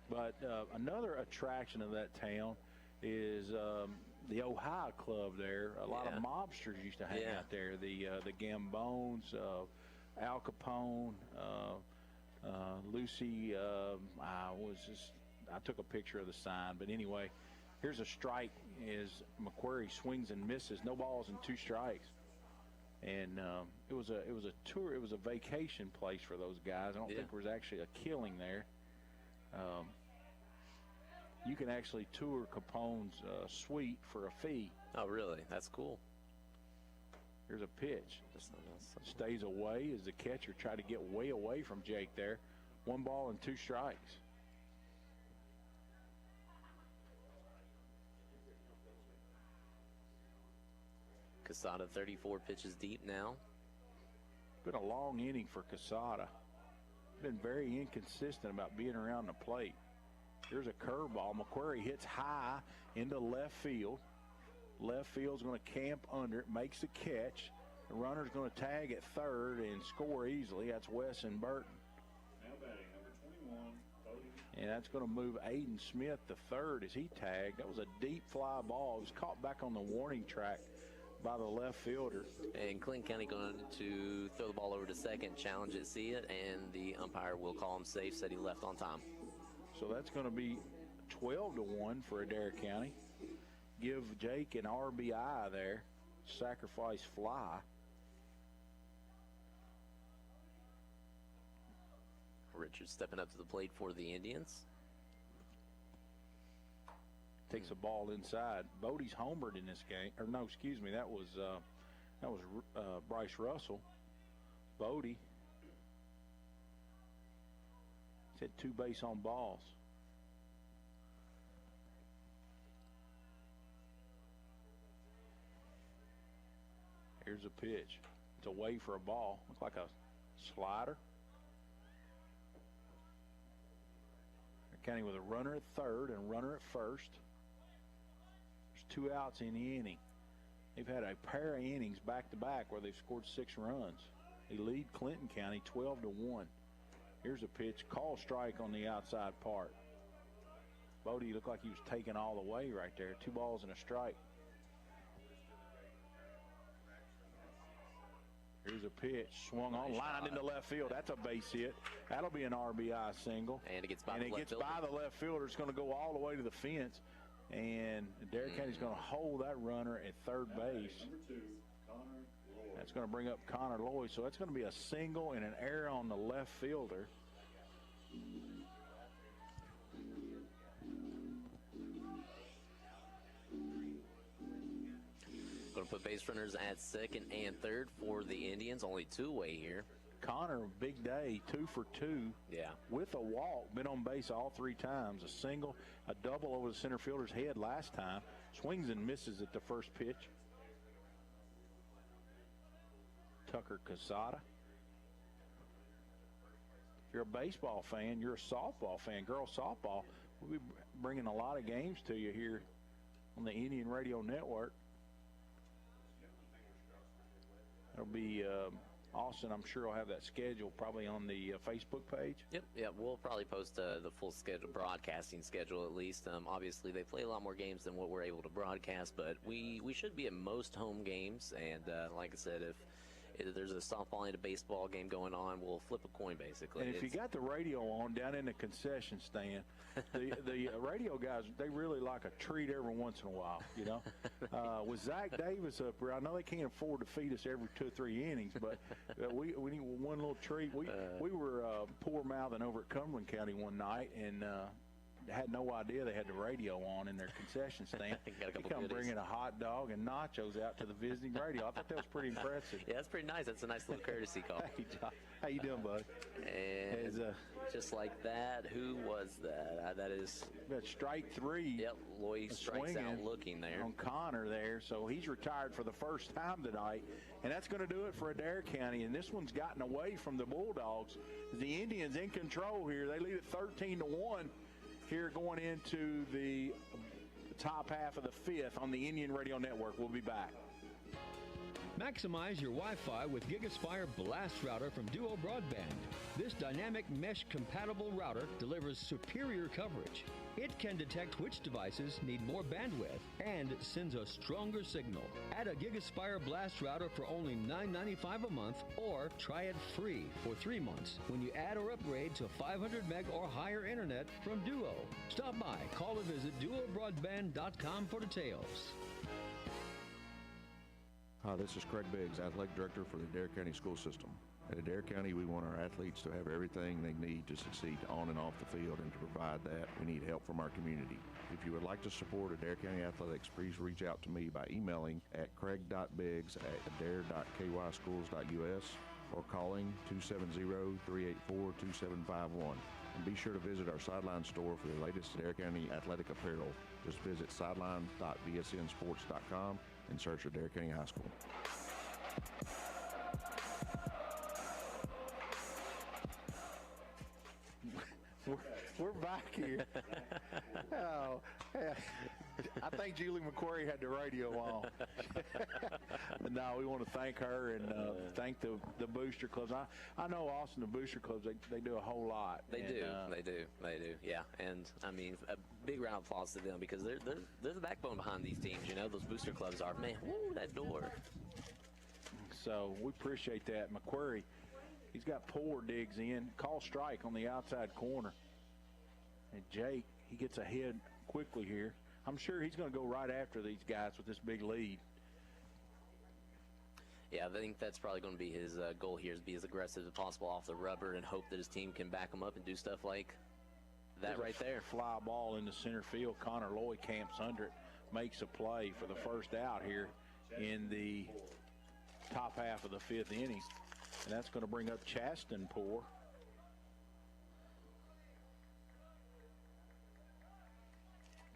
But another attraction of that town is the Ohio Club there. A lot of mobsters used to hang out there. The Gambones, Al Capone, Lucy. I took a picture of the sign, but anyway, here's a strike as McQuarrie swings and misses. No balls and 2 strikes. And it was a tour. It was a vacation place for those guys. I don't think there was actually a killing there. You can actually tour Capone's suite for a fee. Oh, really? That's cool. Here's a pitch. Stays away as the catcher tried to get way away from Jake there. 1 ball and 2 strikes. Casada 34 pitches deep now. Been a long inning for Casada. Been very inconsistent about being around the plate. Here's a curveball. McQuarrie hits high into left field. Left field's going to camp under it, makes the catch. The runner's going to tag at 3rd and score easily. That's Wesson Burton. Now batting, number 21, Cody. And that's going to move Aiden Smith to 3rd as he tagged. That was a deep fly ball. It was caught back on the warning track by the left fielder. And Clinton County going to throw the ball over to 2nd, challenge it, see it, and the umpire will call him safe, said he left on time. So that's going to be 12-1 for Adair County. Give Jake an RBI there. Sacrifice fly. Richards stepping up to the plate for the Indians. takes the ball inside. Bodie's homered in this game. Or no, excuse me, that was Bryce Russell. Bodie. He's had 2 base on balls. Here's a pitch. It's away for a ball. Looks like a slider. County with a runner at third and a runner at first. There's 2 outs in the inning. They've had a pair of innings back-to-back where they've scored 6 runs. They lead Clinton County 12-1. Here's a pitch. Call strike on the outside part. Bodie looked like he was taken all the way right there. 2 balls and a strike. Here's a pitch, swung on, lined into left field. That's a base hit. That'll be an RBI single. And it gets by the left fielder. It's going to go all the way to the fence. And Adair County's going to hold that runner at third base. That's going to bring up Connor Lloyd. So that's going to be a single and an error on the left fielder. Going to put base runners at second and third for the Indians. Only 2 away here. Connor, big day, 2 for 2. Yeah. With a walk, been on base all 3 times. A single, a double over the center fielder's head last time. Swings and misses at the first pitch. Tucker Casada. If you're a baseball fan, you're a softball fan, girls softball, we'll be bringing a lot of games to you here on the Indian Radio Network. It'll be Austin, I'm sure, will have that schedule probably on the Facebook page. Yep. We'll probably post the full schedule, broadcasting schedule at least. Obviously, they play a lot more games than what we're able to broadcast, but we should be at most home games. And like I said, if there's a softball and a baseball game going on, we'll flip a coin basically. And if you got the radio on down in the concession stand, the radio guys, they really like a treat every once in a while, you know. With Zach Davis up here, I know they can't afford to feed us every 2 or 3 innings, but we need one little treat. We were poor mouthing over at Cumberland County one night and had no idea they had the radio on in their concession stand. They come bringing a hot dog and nachos out to the visiting radio. I thought that was pretty impressive. Yeah, that's pretty nice. That's a nice little courtesy call. Hey, John. How you doing, bud? And just like that, who was that? That is strike 3. Yep, Lloyd strikes out looking there on Connor there. So he's retired for the first time tonight, and that's going to do it for Adair County. And this one's gotten away from the Bulldogs. The Indians in control here. They lead it 13-1. Here going into the top half of the 5th on the Indian Radio Network. We'll be back. Maximize your Wi-Fi with GigaSpire Blast Router from Duo Broadband. This dynamic mesh-compatible router delivers superior coverage. It can detect which devices need more bandwidth and sends a stronger signal. Add a GigaSpire Blast Router for only $9.95 a month or try it free for 3 months when you add or upgrade to 500 meg or higher internet from Duo. Stop by, call or visit duobroadband.com for details. Hi, this is Craig Biggs, Athletic Director for the Adair County School System. At Adair County, we want our athletes to have everything they need to succeed on and off the field, and to provide that, we need help from our community. If you would like to support Adair County Athletics, please reach out to me by emailing at craig.biggs@adair.kyschools.us or calling 270-384-2751. And be sure to visit our Sideline store for the latest Adair County athletic apparel. Just visit sideline.bsnsports.com and search Adair County High School. We're back here. I think Julie McQuarrie had the radio on. But no, we want to thank her and thank the booster clubs. I know Austin, the booster clubs, they do a whole lot. They do. Yeah, and I mean, a big round of applause to them because they're the backbone behind these teams. You know, those booster clubs are, man, woo, that door. So we appreciate that. McQuarrie, he's got Poor digs in, call strike on the outside corner. And Jake, he gets ahead quickly here. I'm sure he's going to go right after these guys with this big lead. Yeah, I think that's probably going to be his goal here, is be as aggressive as possible off the rubber and hope that his team can back him up and do stuff like that right there. Fly ball into center field. Connor Lloyd camps under it, makes a play for the first out here in the top half of the 5th inning. And that's going to bring up Chastenpour.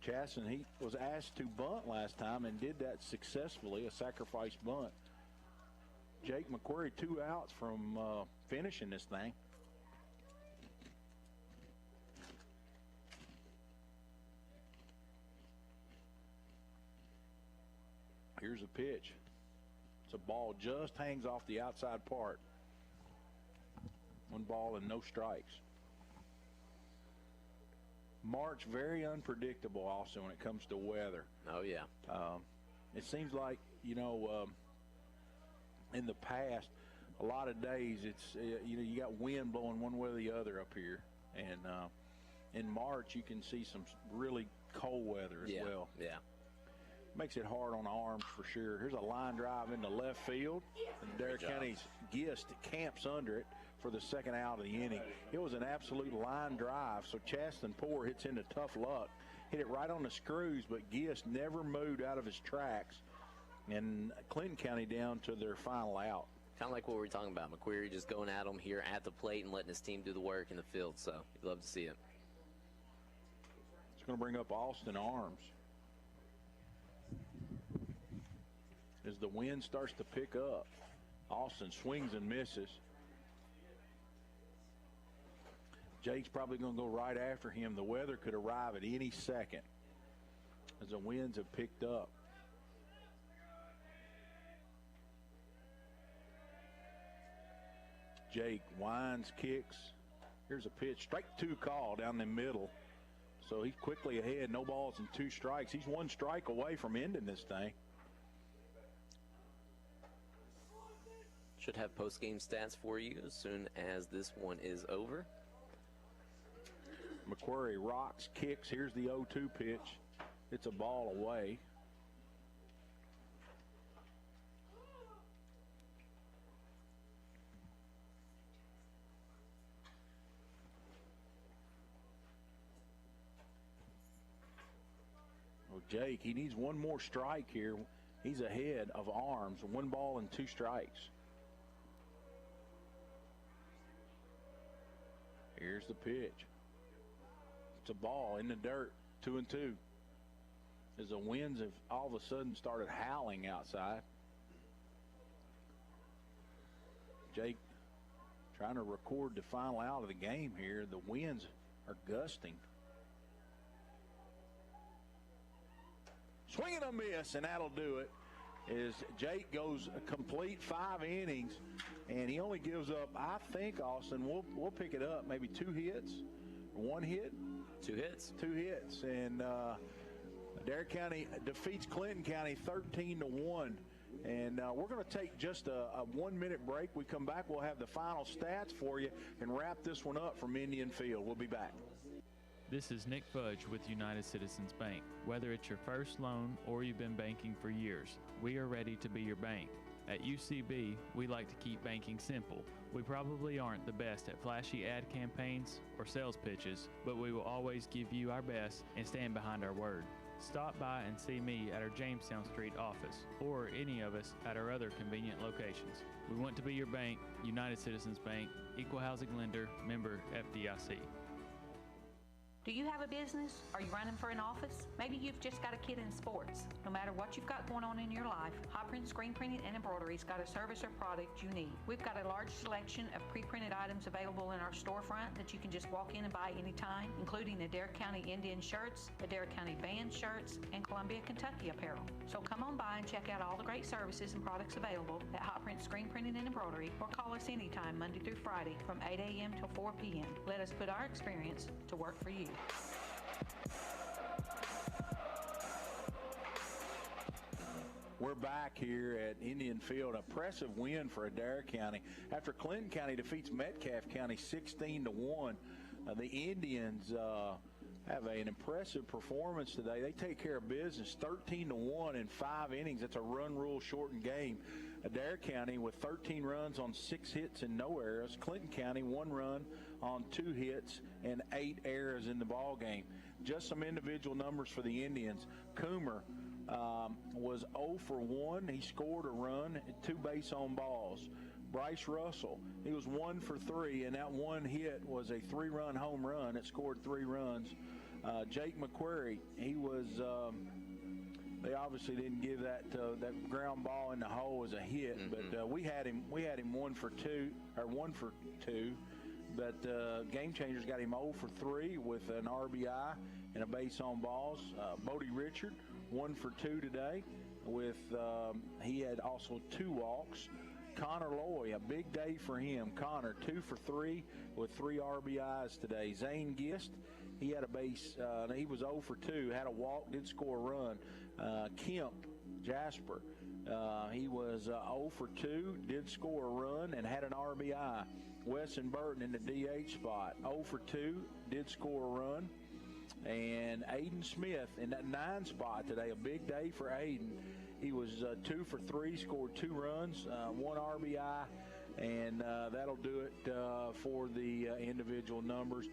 Chasten, he was asked to bunt last time and did that successfully, a sacrifice bunt. Jake McQuarrie 2 outs from finishing this thing. Here's a pitch. It's a ball, just hangs off the outside part. 1 ball and no strikes. March, very unpredictable also when it comes to weather. Oh, yeah. It seems like, in the past, a lot of days it's, you got wind blowing one way or the other up here. And in March, you can see some really cold weather as well. Yeah. Makes it hard on the arms for sure. Here's a line drive into left field. And Adair County's Gist camps under it for the second out of the inning. It was an absolute line drive, so Chastenpour hits into tough luck. Hit it right on the screws, but Gist never moved out of his tracks. And Clinton County down to their final out. Kind of like what we were talking about. McQuarrie just going at him here at the plate and letting his team do the work in the field, so you'd love to see it. It's going to bring up Austin Arms. As the wind starts to pick up, Austin swings and misses. Jake's probably going to go right after him. The weather could arrive at any second as the winds have picked up. Jake winds, kicks. Here's a pitch. Strike 2 call down the middle. So he's quickly ahead. No balls and 2 strikes. He's 1 strike away from ending this thing. Should have post-game stats for you as soon as this one is over. McQuarrie rocks, kicks. Here's the 0-2 pitch. It's a ball away. Well, Jake, he needs 1 more strike here. He's ahead of Arms. 1 ball and 2 strikes. Here's the pitch. It's a ball in the dirt, 2-2. As the winds have all of a sudden started howling outside. Jake trying to record the final out of the game here. The winds are gusting. Swing and a miss, and that'll do it. As Jake goes a complete 5 innings, and he only gives up, I think, Austin, we'll pick it up, maybe 2 hits, 1 hit. 2 hits. 2 hits, and Adair County defeats Clinton County 13-1. And we're going to take just a 1-minute break. We come back, we'll have the final stats for you and wrap this one up from Indian Field. We'll be back. This is Nick Fudge with United Citizens Bank. Whether it's your first loan or you've been banking for years, we are ready to be your bank. At UCB, we like to keep banking simple. We probably aren't the best at flashy ad campaigns or sales pitches, but we will always give you our best and stand behind our word. Stop by and see me at our Jamestown Street office or any of us at our other convenient locations. We want to be your bank, United Citizens Bank, Equal Housing Lender, member FDIC. Do you have a business? Are you running for an office? Maybe you've just got a kid in sports. No matter what you've got going on in your life, Hot Print Screen Printing and Embroidery's got a service or product you need. We've got a large selection of pre-printed items available in our storefront that you can just walk in and buy anytime, including Adair County Indian shirts, Adair County band shirts, and Columbia, Kentucky apparel. So come on by and check out all the great services and products available at Hot Print Screen Printing and Embroidery, or call us anytime Monday through Friday from 8 a.m. till 4 p.m. Let us put our experience to work for you. We're back here at Indian Field. Impressive win for Adair County after Clinton County defeats Metcalfe County 16-1. The Indians have an impressive performance today. They take care of business 13-1 in 5 innings. That's a run rule shortened game. Adair County with 13 runs on 6 hits and no errors. Clinton County 1 run on 2 hits and 8 errors in the ball game. Just some individual numbers for the Indians. Coomer was 0 for 1. He scored a run, 2 base on balls. Bryce Russell, he was 1 for 3, and that one hit was a 3-run home run. It scored 3 runs. Jake McQuarrie, he was. They obviously didn't give that ground ball in the hole as a hit, but we had him 1 for 2. But Game Changers got him 0 for 3 with an RBI and a base on balls. Bodie Richard 1 for 2 today with he had also 2 walks. Connor Loy, a big day for him. Connor 2 for 3 with 3 RBIs today. Zane Gist, he had a base. He was 0 for 2, had a walk, did score a run. Kemp Jasper, he was 0 for 2, did score a run and had an RBI. Wesson Burton in the DH spot, 0 for 2, did score a run. And Aiden Smith in that 9 spot today, a big day for Aiden. He was 2 for 3, scored 2 runs, 1 RBI, and that'll do it for the individual numbers.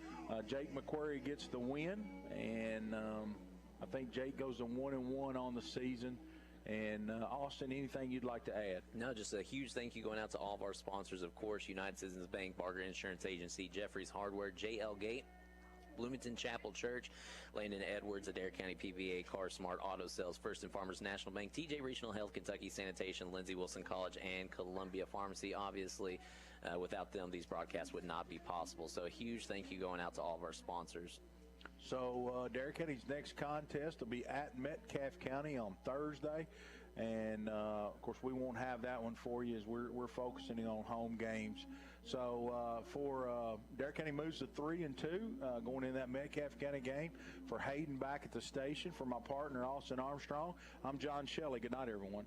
Jake McQuarrie gets the win, and I think Jake goes to 1-1 on the season. And Austin, anything you'd like to add? No, just a huge thank you going out to all of our sponsors, of course, United Citizens Bank, Barger Insurance Agency, Jeffries Hardware, JL Gate, Bloomington Chapel Church, Landon Edwards, Adair County PVA, Car Smart Auto Sales, First and Farmers National Bank, TJ Regional Health, Kentucky Sanitation, Lindsey Wilson College, and Columbia Pharmacy. Obviously, without them, these broadcasts would not be possible. So a huge thank you going out to all of our sponsors. So Adair County's next contest will be at Metcalfe County on Thursday. And, of course, we won't have that one for you as we're focusing on home games. So for Adair County moves to 3-2 going in that Metcalfe County game. For Hayden back at the station, for my partner, Austin Armstrong, I'm John Shelley. Good night, everyone.